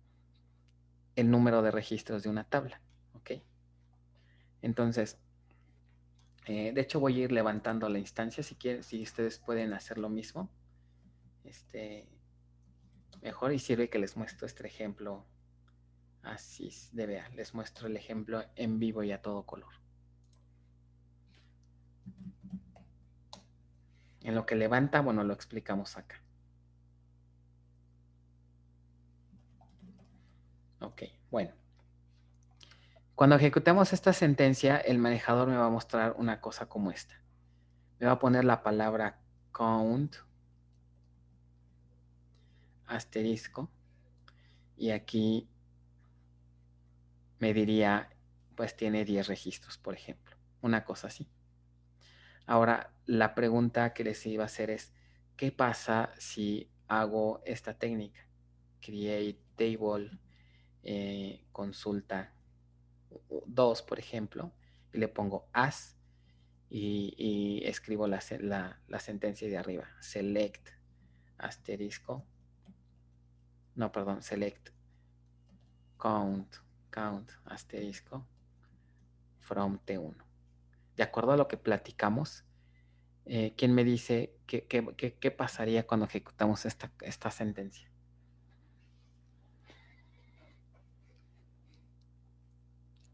el número de registros de una tabla. ¿Ok? Entonces, de hecho voy a ir levantando la instancia si quieren, si ustedes pueden hacer lo mismo. Mejor, y sirve que les muestro este ejemplo así de vea. Les muestro el ejemplo en vivo y a todo color. En lo que levanta, bueno, lo explicamos acá. Ok, bueno. Cuando ejecutemos esta sentencia, el manejador me va a mostrar una cosa como esta. Me va a poner la palabra count, asterisco, y aquí me diría, pues tiene 10 registros, por ejemplo. Una cosa así. Ahora, la pregunta que les iba a hacer es, ¿qué pasa si hago esta técnica? Create table, consulta 2, por ejemplo, y le pongo as y escribo la sentencia de arriba. Select, asterisco, no, perdón, select count, asterisco, from T1. De acuerdo a lo que platicamos, ¿quién me dice qué pasaría cuando ejecutamos esta sentencia?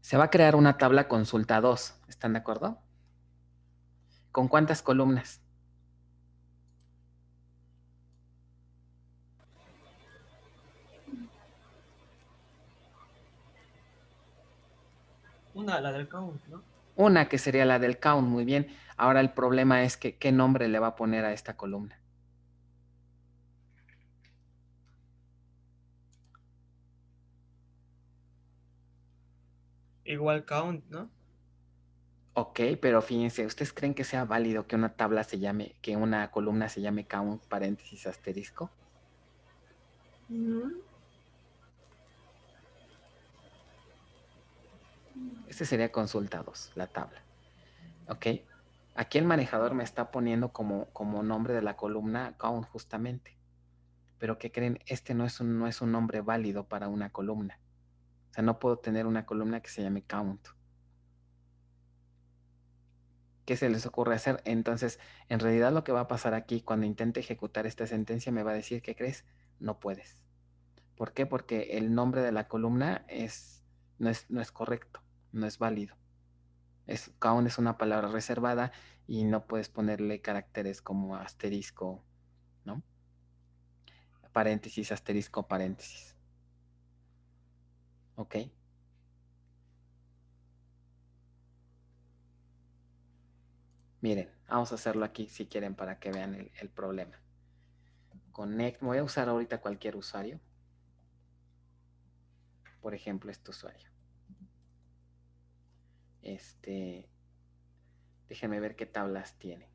Se va a crear una tabla consulta 2, ¿están de acuerdo? ¿Con cuántas columnas? Una, la del count, ¿no? Una, que sería la del count, muy bien. Ahora el problema es que qué nombre le va a poner a esta columna. Igual count, ¿no? Ok, pero fíjense, ¿ustedes creen que sea válido que una tabla se llame, que una columna se llame count, paréntesis, asterisco? Este sería consulta 2, la tabla. Ok, aquí el manejador me está poniendo como nombre de la columna count justamente. Pero ¿qué creen? Este no es un nombre válido para una columna. O sea, no puedo tener una columna que se llame count. ¿Qué se les ocurre hacer? Entonces, en realidad lo que va a pasar aquí cuando intente ejecutar esta sentencia me va a decir, ¿qué crees? No puedes. ¿Por qué? Porque el nombre de la columna no es correcto, no es válido. Count es una palabra reservada y no puedes ponerle caracteres como asterisco, ¿no? Paréntesis, asterisco, paréntesis. ¿Ok? Miren, vamos a hacerlo aquí si quieren para que vean el problema. Connect, voy a usar ahorita cualquier usuario. Por ejemplo, este usuario. Déjenme ver qué tablas tiene.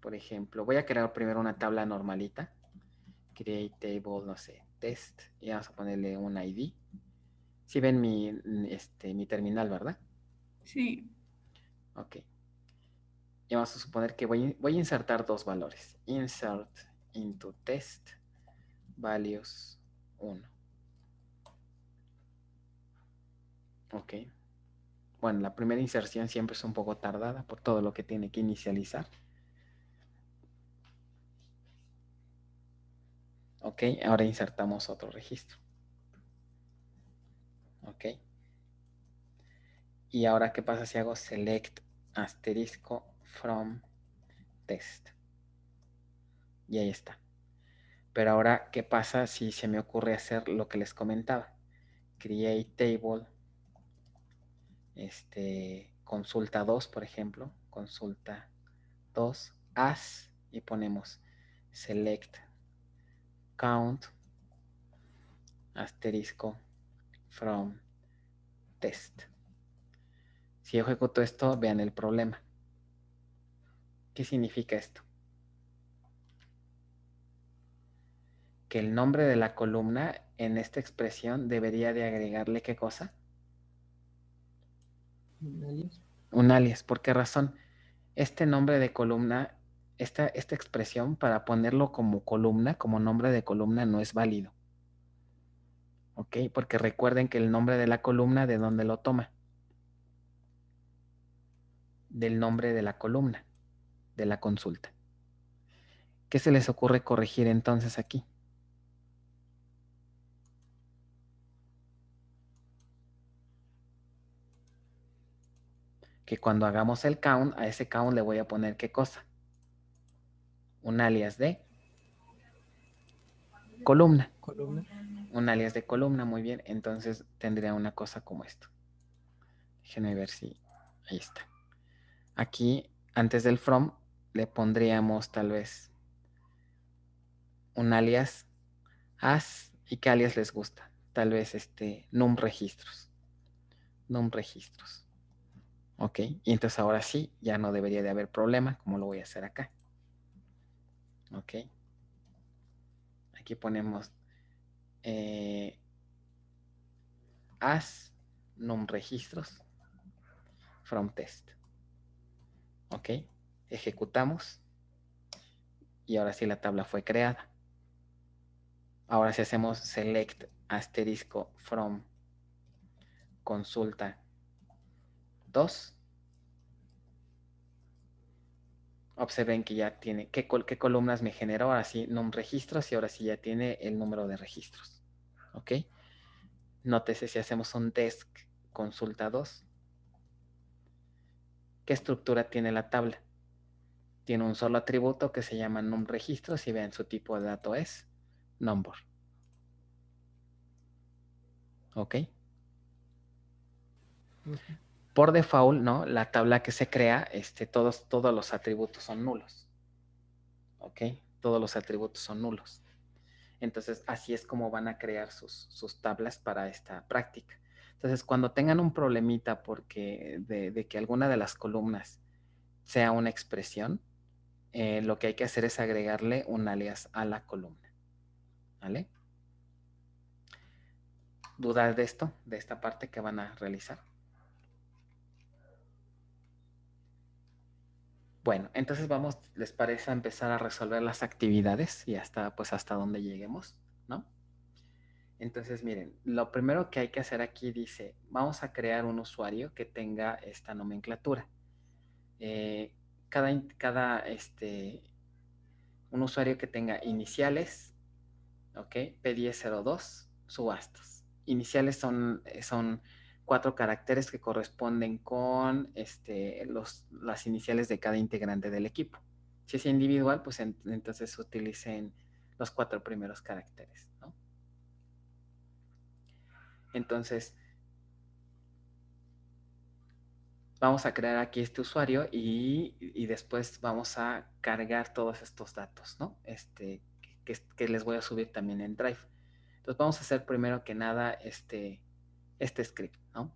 Por ejemplo, voy a crear primero una tabla normalita. Create table, no sé, test. Y vamos a ponerle un ID. Si ven mi terminal, ¿verdad? Sí. Ok. Y vamos a suponer que voy a insertar dos valores. Insert into test values 1. Ok. Bueno, la primera inserción siempre es un poco tardada por todo lo que tiene que inicializar. Ok, ahora insertamos otro registro. Ok. ¿ok? Y ahora, ¿qué pasa si hago select asterisco from test? Y ahí está. Pero ahora, ¿qué pasa si se me ocurre hacer lo que les comentaba? Create table, consulta 2, por ejemplo, consulta 2, as, y ponemos select count asterisco from test. Si ejecuto esto, vean el problema. ¿Qué significa esto? Que el nombre de la columna en esta expresión debería de agregarle ¿qué cosa? ¿Un alias? Un alias. ¿Por qué razón? Este nombre de columna, esta expresión para ponerlo como columna, como nombre de columna, no es válido. ¿Ok? Porque recuerden que el nombre de la columna, ¿de dónde lo toma? Del nombre de la columna, de la consulta. ¿Qué se les ocurre corregir entonces aquí? Que cuando hagamos el count, a ese count le voy a poner ¿qué cosa? Un alias de columna. Columna. Un alias de columna, muy bien. Entonces tendría una cosa como esto. Déjenme ver si... Ahí está. Aquí, antes del from, le pondríamos tal vez un alias as. ¿Y qué alias les gusta? Tal vez num registros. Num registros. Ok. Y entonces ahora sí, ya no debería de haber problema, como lo voy a hacer acá. Ok. Aquí ponemos as num registros from test. Ok. Ejecutamos. Y ahora sí la tabla fue creada. Ahora si hacemos select asterisco from consulta 2, observen que ya tiene qué columnas me generó. Ahora sí, num registros, y ahora sí ya tiene el número de registros. ¿Ok? Nótese si hacemos un desk consulta 2. ¿Qué estructura tiene la tabla? Tiene un solo atributo que se llama num registros, y vean, su tipo de dato es number. ¿Ok? Por default, ¿no? La tabla que se crea, todos los atributos son nulos. ¿Ok? Todos los atributos son nulos. Entonces, así es como van a crear sus tablas para esta práctica. Entonces, cuando tengan un problemita porque de que alguna de las columnas sea una expresión, lo que hay que hacer es agregarle un alias a la columna. ¿Vale? ¿Dudas de esto? De esta parte que van a realizar. Bueno, entonces vamos, ¿les parece a empezar a resolver las actividades y hasta donde lleguemos, ¿no? Entonces, miren, lo primero que hay que hacer aquí dice, vamos a crear un usuario que tenga esta nomenclatura. Un usuario que tenga iniciales, ¿ok? P1002, subastas. Iniciales son 4 caracteres que corresponden con las iniciales de cada integrante del equipo. Si es individual, pues entonces utilicen los 4 primeros caracteres, ¿no? Entonces, vamos a crear aquí este usuario y después vamos a cargar todos estos datos, ¿no? Que les voy a subir también en Drive. Entonces, vamos a hacer primero que nada este script, ¿no?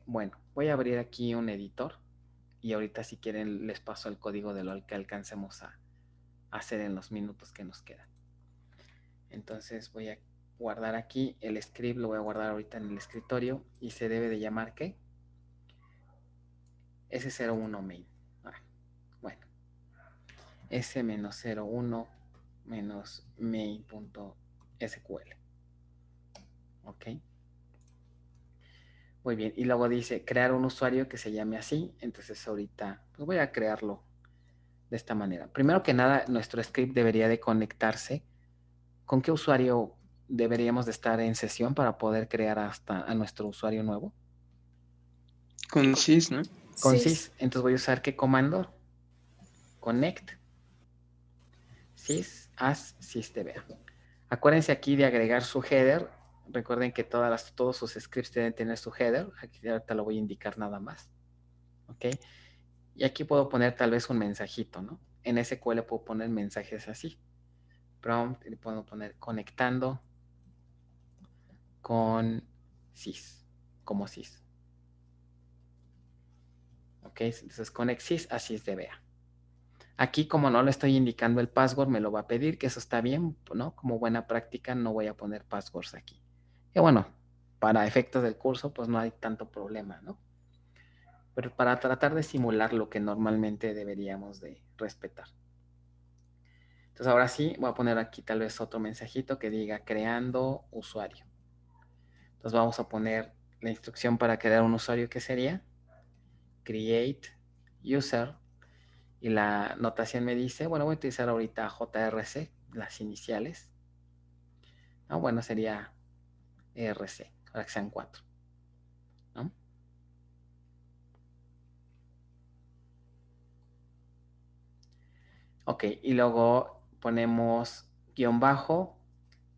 Bueno, voy a abrir aquí un editor y ahorita si quieren les paso el código de lo que alcancemos a hacer en los minutos que nos quedan. Entonces voy a guardar aquí el script, lo voy a guardar ahorita en el escritorio y se debe de llamar ¿qué? S01 main. Bueno, S-01 main.sql. Ok. Muy bien, y luego dice crear un usuario que se llame así. Entonces ahorita pues voy a crearlo de esta manera. Primero que nada, nuestro script debería de conectarse. ¿Con qué usuario deberíamos de estar en sesión para poder crear hasta a nuestro usuario nuevo. Con sys, ¿no? Con Sí. sys, entonces voy a usar ¿qué comando? Connect sys as sysdba. Acuérdense aquí de agregar su header. Recuerden que todos sus scripts deben tener su header. Aquí ahorita lo voy a indicar nada más. ¿Ok? Y aquí puedo poner tal vez un mensajito, ¿no? En SQL puedo poner mensajes así. Prompt, y puedo poner conectando con sys, como sys. ¿Ok? Entonces connect sys a sysdba. Aquí, como no le estoy indicando el password, me lo va a pedir, que eso está bien, ¿no? Como buena práctica, no voy a poner passwords aquí. Y bueno, para efectos del curso, pues no hay tanto problema, ¿no? Pero para tratar de simular lo que normalmente deberíamos de respetar. Entonces, ahora sí, voy a poner aquí tal vez otro mensajito que diga creando usuario. Entonces, vamos a poner la instrucción para crear un usuario, que sería create user. Y la notación me dice, bueno, voy a utilizar ahorita JRC, las iniciales. ¿No? Bueno, sería ERC, para que sean 4. ¿No? Ok, y luego ponemos guión bajo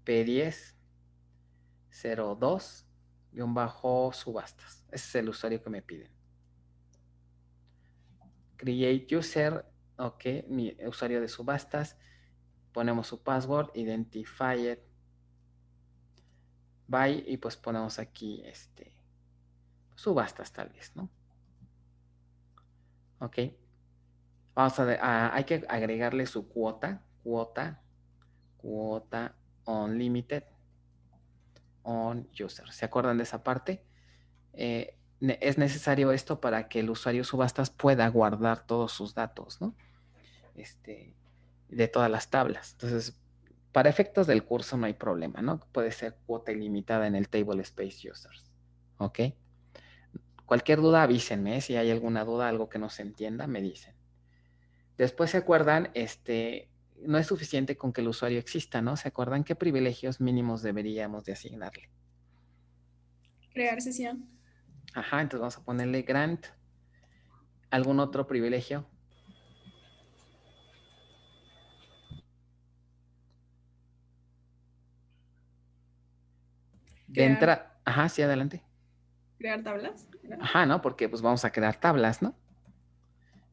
P10 02 guión bajo subastas. Ese es el usuario que me piden. Create user, ok, mi usuario de subastas. Ponemos su password, identified by, y pues ponemos aquí subastas tal vez, ¿no? Ok. Vamos hay que agregarle su cuota unlimited on user. ¿Se acuerdan de esa parte? Es necesario esto para que el usuario subastas pueda guardar todos sus datos, ¿no? De todas las tablas. Entonces, para efectos del curso no hay problema, ¿no? Puede ser cuota ilimitada en el table space users. ¿Ok? Cualquier duda avísenme, ¿eh? Si hay alguna duda, algo que no se entienda, me dicen. Después se acuerdan, no es suficiente con que el usuario exista, ¿no? ¿Se acuerdan qué privilegios mínimos deberíamos de asignarle? Crear sesión. Ajá, entonces vamos a ponerle grant. ¿Algún otro privilegio? De entrada, ajá, sí, adelante. Crear tablas. ¿No? Ajá, ¿no? Porque pues vamos a crear tablas, ¿no?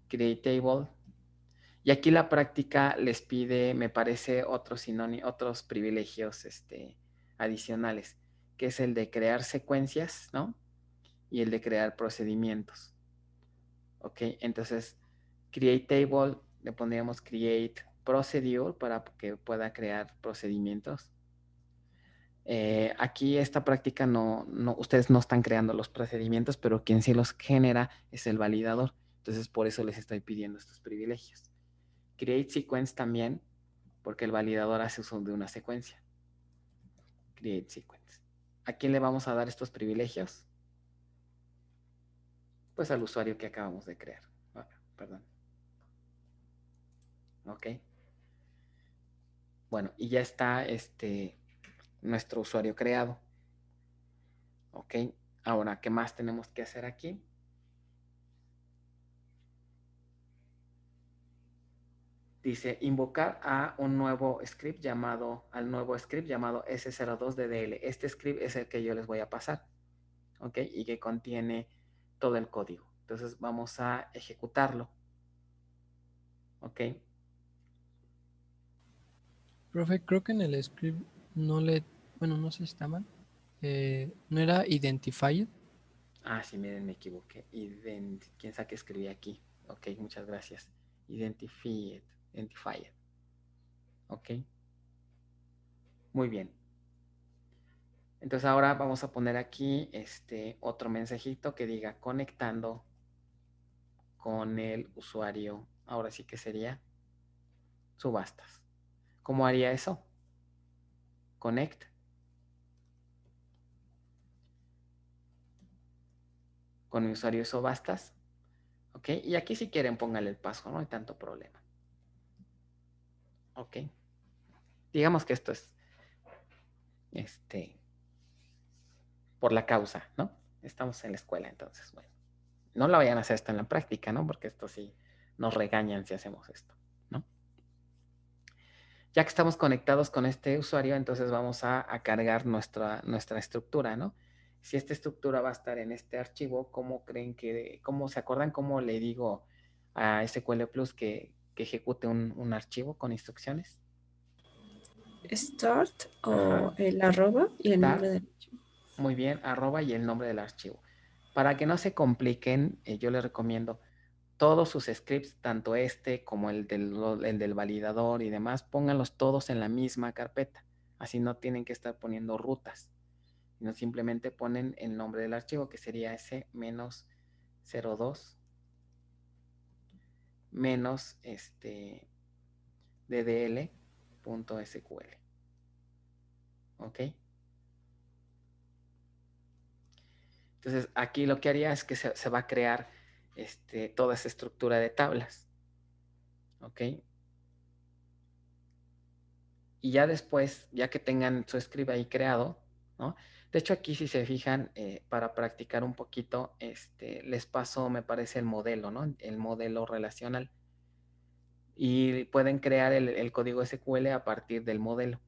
Create table. Y aquí la práctica les pide, me parece, otros privilegios adicionales, que es el de crear secuencias, ¿no? Y el de crear procedimientos. Ok, entonces, create table, le pondríamos create procedure para que pueda crear procedimientos. Aquí esta práctica ustedes no están creando los procedimientos, pero quien sí los genera es el validador. Entonces, por eso les estoy pidiendo estos privilegios. Create sequence también, porque el validador hace uso de una secuencia. Create sequence. ¿A quién le vamos a dar estos privilegios? Pues al usuario que acabamos de crear. Perdón. Ok. Bueno, y ya está nuestro usuario creado. Ok. Ahora, ¿qué más tenemos que hacer aquí? Dice, invocar al nuevo script llamado S02DDL. Este script es el que yo les voy a pasar. ¿Ok? Y que contiene todo el código. Entonces vamos a ejecutarlo. ¿Ok? Profe, creo que en el script bueno, no sé si está mal. ¿No era identified? Ah, sí, miren, me equivoqué. ¿Quién sabe qué escribí aquí? Ok, muchas gracias. Identified. Ok. Muy bien. Entonces ahora vamos a poner aquí otro mensajito que diga conectando con el usuario. Ahora sí que sería subastas. ¿Cómo haría eso? Connect. Con mi usuario subastas. Ok. Y aquí si quieren pónganle el paso, no hay tanto problema. Ok. Digamos que esto es por la causa, ¿no? Estamos en la escuela, entonces, bueno, no lo vayan a hacer esto en la práctica, ¿no? Porque esto sí nos regañan si hacemos esto, ¿no? Ya que estamos conectados con este usuario, entonces vamos a cargar nuestra estructura, ¿no? Si esta estructura va a estar en este archivo, ¿cómo se acuerdan cómo le digo a SQL Plus que ejecute un archivo con instrucciones? Start o Ajá. el arroba y el nombre del archivo. Muy bien, arroba y el nombre del archivo. Para que no se compliquen, yo les recomiendo todos sus scripts, tanto como el del validador y demás, pónganlos todos en la misma carpeta. Así no tienen que estar poniendo rutas, sino simplemente ponen el nombre del archivo, que sería S-02 menos ddl.sql. ¿Ok? Entonces, aquí lo que haría es que se va a crear toda esa estructura de tablas. ¿Ok? Y ya después, ya que tengan su script ahí creado, ¿no? De hecho, aquí si se fijan, para practicar un poquito, les paso, me parece, el modelo, ¿no? El modelo relacional. Y pueden crear el código SQL a partir del modelo.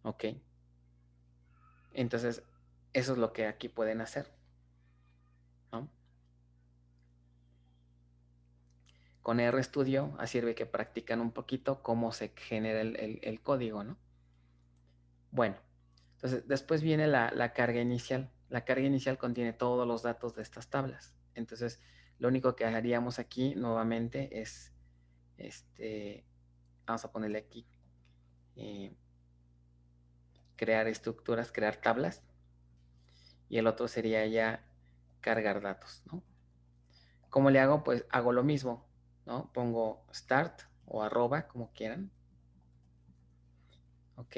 ¿Ok? Entonces, eso es lo que aquí pueden hacer, ¿no? Con RStudio sirve que practican un poquito cómo se genera el código, ¿no? Bueno, entonces después viene la carga inicial. La carga inicial contiene todos los datos de estas tablas. Entonces, lo único que haríamos aquí nuevamente es, vamos a ponerle aquí, crear estructuras, crear tablas. Y el otro sería ya cargar datos, ¿no? ¿Cómo le hago? Pues hago lo mismo, ¿no? Pongo start o arroba, como quieran. ¿Ok?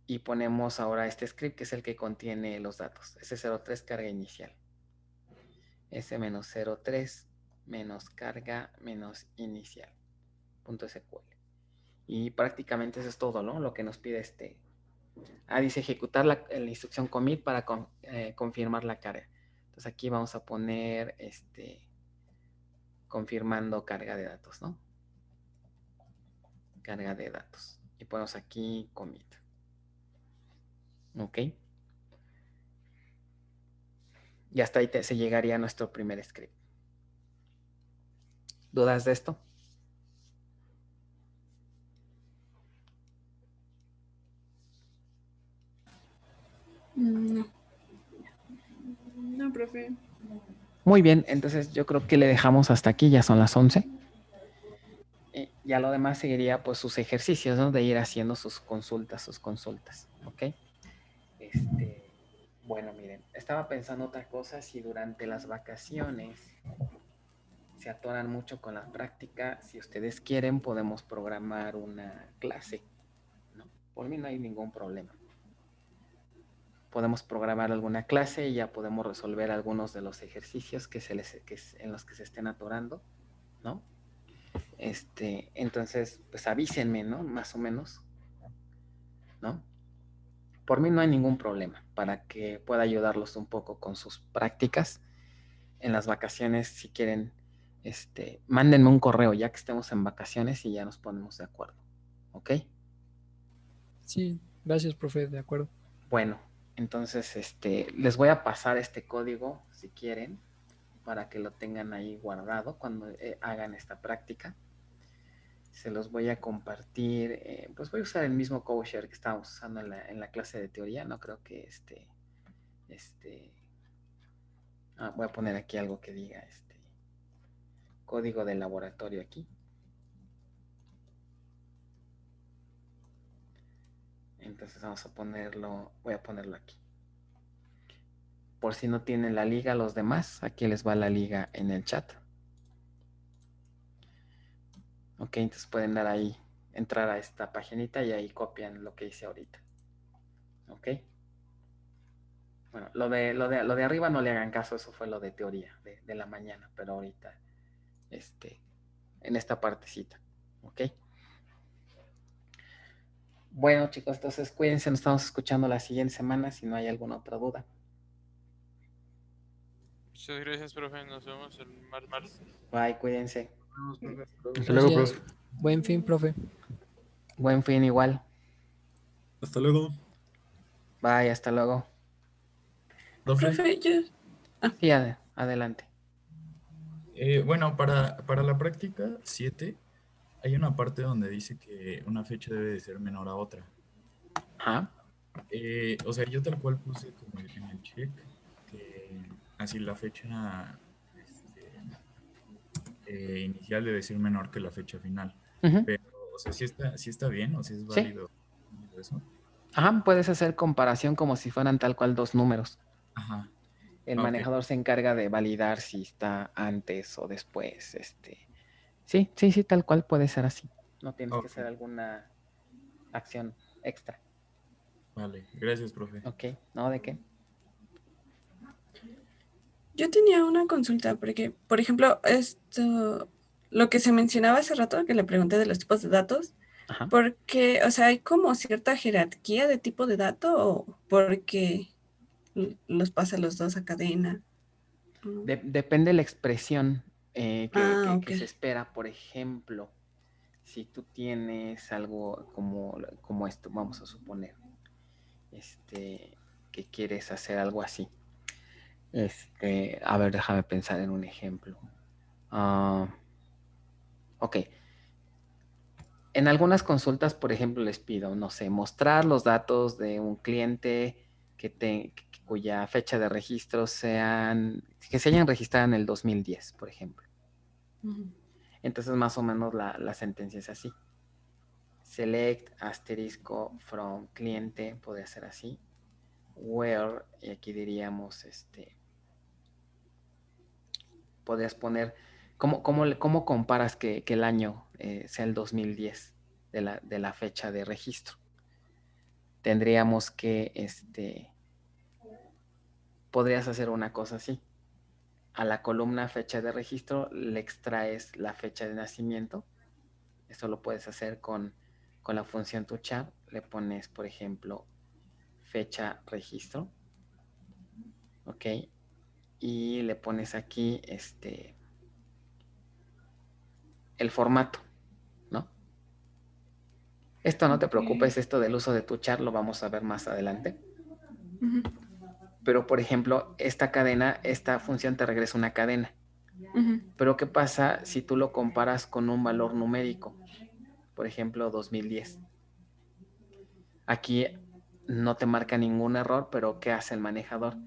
Y ponemos ahora este script que es el que contiene los datos. S03 carga inicial. S-03 menos carga menos inicial. .sql. Y prácticamente eso es todo, ¿no? Lo que nos pide dice ejecutar la instrucción commit para confirmar la carga. Entonces aquí vamos a poner confirmando carga de datos, ¿no? Carga de datos. Y ponemos aquí commit. ¿Ok? Y hasta ahí se llegaría a nuestro primer script. ¿Dudas de esto? No. No, profe. Muy bien, entonces yo creo que le dejamos hasta aquí, ya son las 11. Ya lo demás seguiría pues sus ejercicios, ¿no? De ir haciendo sus consultas, ¿ok? Bueno, miren, estaba pensando otra cosa, si durante las vacaciones se atoran mucho con la práctica, si ustedes quieren podemos programar una clase, ¿no? Por mí no hay ningún problema. Podemos programar alguna clase y ya podemos resolver algunos de los ejercicios en los que se estén atorando, ¿no? Entonces, pues avísenme, ¿no? Más o menos, ¿no? Por mí no hay ningún problema para que pueda ayudarlos un poco con sus prácticas. En las vacaciones, si quieren, mándenme un correo ya que estemos en vacaciones y ya nos ponemos de acuerdo, ¿ok? Sí, gracias, profe, de acuerdo. Bueno, entonces, les voy a pasar este código, si quieren, para que lo tengan ahí guardado cuando hagan esta práctica. Se los voy a compartir, pues voy a usar el mismo CodeShare que estábamos usando en la clase de teoría, no creo que voy a poner aquí algo que diga código de laboratorio aquí. Entonces vamos a voy a ponerlo aquí. Por si no tienen la liga los demás, aquí les va la liga en el chat. Ok, entonces pueden dar ahí, entrar a esta paginita y ahí copian lo que hice ahorita. Ok. Bueno, lo de arriba no le hagan caso, eso fue lo de teoría de la mañana, pero ahorita, en esta partecita. Ok. Bueno, chicos, entonces cuídense, nos estamos escuchando la siguiente semana si no hay alguna otra duda. Muchas gracias, profe. Nos vemos el martes. Bye, cuídense. Vamos, profe. Hasta luego, Gracias. profe. Buen fin, profe. Buen fin igual. Hasta luego. Bye, hasta luego. Profe, Profe, yo. Sí, adelante. bueno, para la práctica 7 hay una parte donde dice que una fecha debe de ser menor a otra. Ajá. O sea, yo tal cual puse como en el check que así la fecha inicial debe ser menor que la fecha final. Ujú. Pero, o sea, sí está bien, o si es Sí. válido eso. Ajá, puedes hacer comparación como si fueran tal cual dos números. Ajá. El Ok. manejador se encarga de validar si está antes o después. Sí, tal cual puede ser así. No tienes que Ok. hacer alguna acción extra. Vale, gracias, profe. Ok, ¿no? ¿De qué? Yo tenía una consulta porque, por ejemplo, lo que se mencionaba hace rato, que le pregunté de los tipos de datos, Ajá. porque, o sea, hay como cierta jerarquía de tipo de dato o porque los pasa los dos a cadena. Depende de la expresión que Ok. se espera. Por ejemplo, si tú tienes algo como esto, vamos a suponer, que quieres hacer algo así. A ver, déjame pensar en un ejemplo. Ok. En algunas consultas, por ejemplo, les pido, no sé, mostrar los datos de un cliente cuya fecha de registro que se hayan registrado en el 2010, por ejemplo. Entonces, más o menos la sentencia es así. Select asterisco from cliente, podría ser así. Where, y aquí diríamos, podrías poner, ¿cómo comparas que el año sea el 2010 de la fecha de registro? Tendríamos que, podrías hacer una cosa así. A la columna fecha de registro le extraes la fecha de nacimiento. Esto lo puedes hacer con la función toChar. Le pones, por ejemplo, fecha registro. Ok. Y le pones aquí el formato, ¿no? Esto no te preocupes, esto del uso de toChar lo vamos a ver más adelante. Pero, por ejemplo, esta función te regresa una cadena. Pero, ¿qué pasa si tú lo comparas con un valor numérico? Por ejemplo, 2010. Aquí no te marca ningún error, pero ¿qué hace el manejador?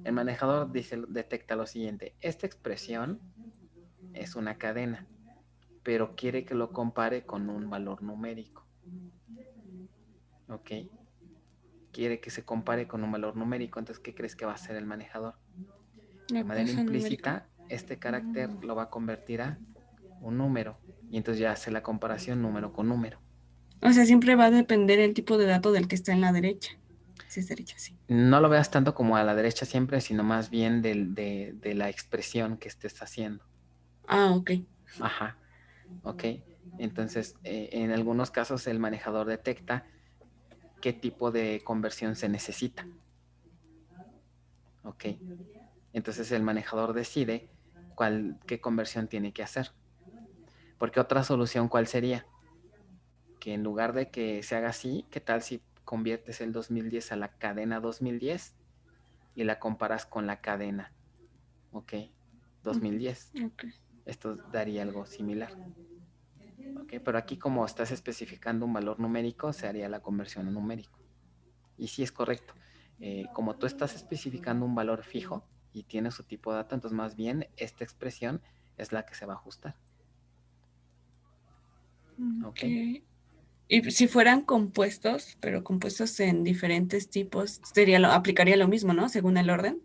El manejador detecta lo siguiente. Esta expresión es una cadena, pero quiere que lo compare con un valor numérico. ¿Ok? Quiere que se compare con un valor numérico. Entonces, ¿qué crees que va a hacer el manejador? De manera implícita, este carácter lo va a convertir a un número. Y entonces ya hace la comparación número con número. O sea, siempre va a depender el tipo de dato del que está en la derecha. Si es derecha, sí. No lo veas tanto como a la derecha siempre, sino más bien de la expresión que estés haciendo. Ok. Ajá. Ok. Entonces, en algunos casos el manejador detecta qué tipo de conversión se necesita. Ok. Entonces el manejador decide qué conversión tiene que hacer. Porque otra solución, ¿cuál sería? Que en lugar de que se haga así, ¿qué tal si conviertes el 2010 a la cadena 2010 y la comparas con la cadena, ok, 2010? Okay. Esto daría algo similar. Ok, pero aquí como estás especificando un valor numérico, se haría la conversión a numérico. Y sí es correcto. Como tú estás especificando un valor fijo y tiene su tipo de dato, entonces más bien esta expresión es la que se va a ajustar. Ok. Y si fueran compuestos, pero compuestos en diferentes tipos, aplicaría lo mismo, ¿no? Según el orden.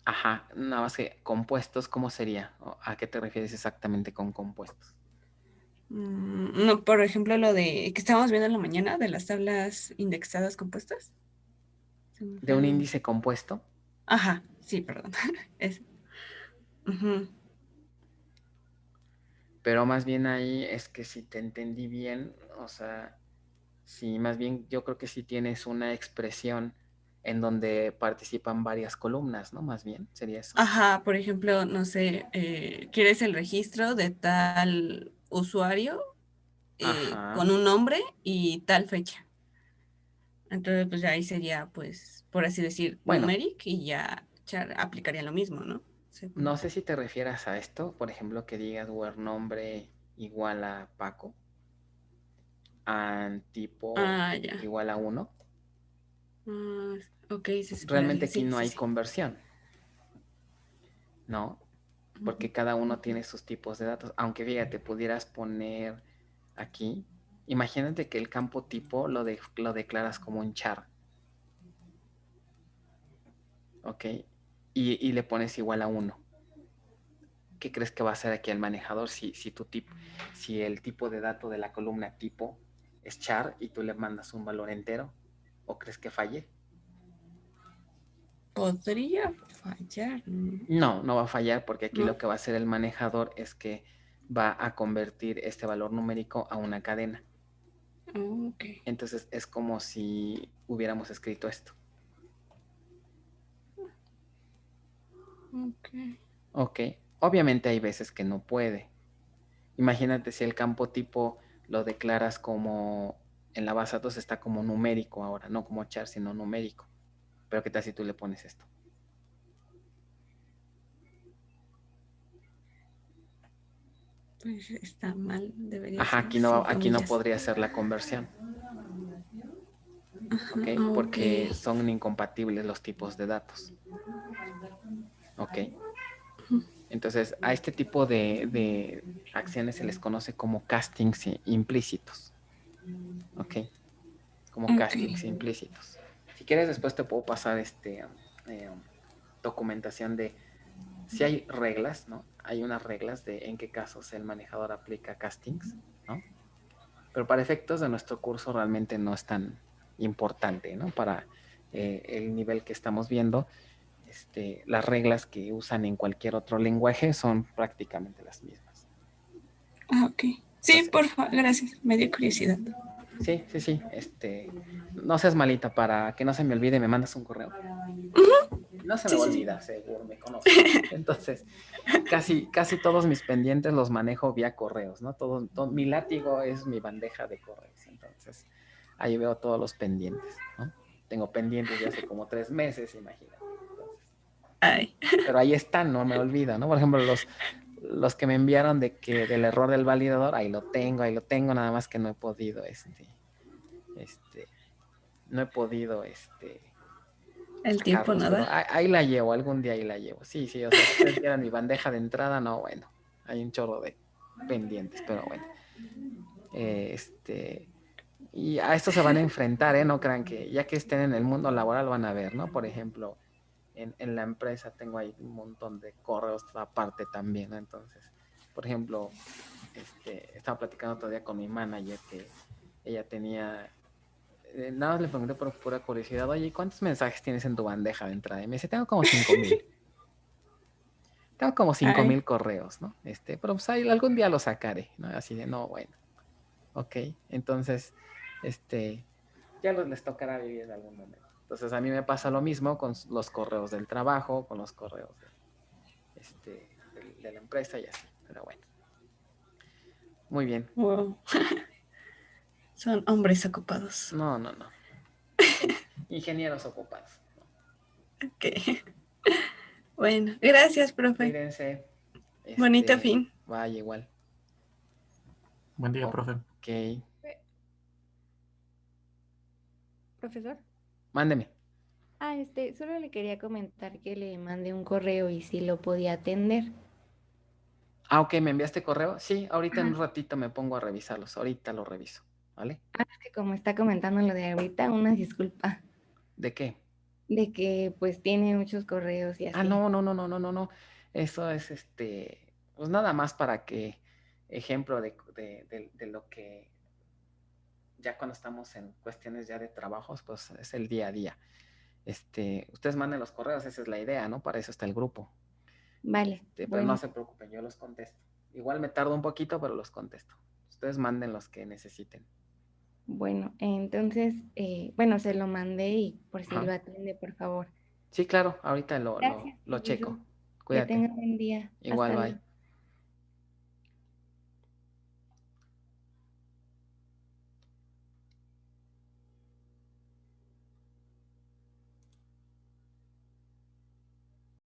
Ajá, nada más que compuestos, ¿cómo sería? ¿A qué te refieres exactamente con compuestos? No, por ejemplo, lo de que estábamos viendo en la mañana de las tablas indexadas compuestas. ¿De un índice compuesto? Ajá, sí, perdón. Pero más bien ahí es que si te entendí bien, o sea, Sí, más bien yo creo que sí tienes una expresión en donde participan varias columnas, ¿no? Más bien, sería eso. Ajá, por ejemplo, no sé, quieres el registro de tal usuario con Ajá. un nombre y tal fecha. Entonces, pues ya ahí sería, pues, por así decir, Bueno, numeric y ya Char aplicaría lo mismo, ¿no? no sé si te refieras a esto, por ejemplo, que digas where nombre igual a Paco, and tipo Ah, ya. igual a 1. Ah, ok, se Realmente separaría. aquí Sí, no sí, hay sí. conversión, ¿no? Porque cada uno tiene sus tipos de datos. Aunque fíjate, pudieras poner aquí, imagínate que el campo tipo lo declaras como un char, ¿ok? Y le pones igual a 1. ¿Qué crees que va a hacer aquí el manejador si el tipo de dato de la columna tipo es char y tú le mandas un valor entero? ¿O crees que falle? Podría fallar, ¿no? No, no va a fallar porque aquí ¿No? lo que va a hacer el manejador es que va a convertir este valor numérico a una cadena. Ok. Entonces es como si hubiéramos escrito esto. Ok. Ok, obviamente hay veces que no puede. Imagínate si el campo tipo lo declaras como, en la base de datos está como numérico ahora, no como char, sino numérico. Pero ¿qué tal si tú le pones esto? Pues está mal, debería Ajá, ser sin aquí no comillas. podría ser la conversión, Ajá, ¿ok? ok. Porque son incompatibles los tipos de datos, ¿ok? Entonces, a este tipo de acciones se les conoce como castings implícitos, ¿ok? Como Ok. castings implícitos. Si quieres, después te puedo pasar documentación de si hay reglas, ¿no? Hay unas reglas de en qué casos el manejador aplica castings, ¿no? Pero para efectos de nuestro curso realmente no es tan importante, ¿no? Para el nivel que estamos viendo, las reglas que usan en cualquier otro lenguaje son prácticamente las mismas. Ah, ok. Sí, Entonces, por favor, gracias. Me dio curiosidad. sí, sí, sí. No seas malita, para que no se me olvide, me mandas un correo. No se me Sí, va a sí, sí. olvidar, seguro, me conoces. Entonces, casi todos mis pendientes los manejo vía correos, ¿no? Mi látigo es mi bandeja de correos. Entonces, ahí veo todos los pendientes, ¿no? Tengo pendientes de hace como 3 meses, imagínate. Entonces, Ay. pero ahí están, no me olvida, ¿no? Por ejemplo, los que me enviaron del error del validador, ahí lo tengo, nada más que no he podido, no he podido, El tiempo sacarlos, pero nada. ahí la llevo, algún día ahí la llevo. Sí, sí, o sea, si ustedes vieran mi bandeja de entrada, no, bueno, hay un chorro de pendientes, pero bueno. Y a esto se van a enfrentar, ¿eh? No crean que ya que estén en el mundo laboral van a ver, ¿no? Por ejemplo, en la empresa tengo ahí un montón de correos aparte también, ¿no? Entonces, por ejemplo, estaba platicando otro día con mi manager que ella tenía, nada más le pregunté por pura curiosidad, oye, ¿cuántos mensajes tienes en tu bandeja de entrada? Y me dice, tengo como 5,000. Tengo como cinco Ay. mil correos, ¿no? Pero pues ahí algún día lo sacaré, ¿no? Así de, no, bueno, ok. Entonces, ya les tocará vivir en algún momento. Entonces a mí me pasa lo mismo con los correos del trabajo, con los correos de la empresa y así. Pero bueno, muy bien. Wow. Son hombres ocupados. No, no, no. Ingenieros ocupados. Ok. Bueno, gracias, profe. Cuídense. Bonito fin. Vaya igual. Buen día, profe. Ok. Profesor. Mándeme. Solo le quería comentar que le mandé un correo y si lo podía atender. Ah, ok, ¿me enviaste correo? Sí, ahorita en Ajá. un ratito me pongo a revisarlos. Ahorita lo reviso, ¿vale? Es que como está comentando lo de ahorita, una disculpa. ¿De qué? De que pues tiene muchos correos y Ah, así. no, no, no, no, no, no, no. Eso es pues nada más para que ejemplo de lo que ya cuando estamos en cuestiones ya de trabajos, pues es el día a día. Ustedes manden los correos, esa es la idea, ¿no? Para eso está el grupo. Vale. Pero no se preocupen, yo los contesto. Igual me tardo un poquito, pero los contesto. Ustedes manden los que necesiten. Bueno, entonces, bueno, se lo mandé y por si Ajá. lo atiende, por favor. Sí, claro, ahorita lo Gracias, checo. Cirilo. Que Cuídate. tenga buen día. Igual, Hasta bye. luego.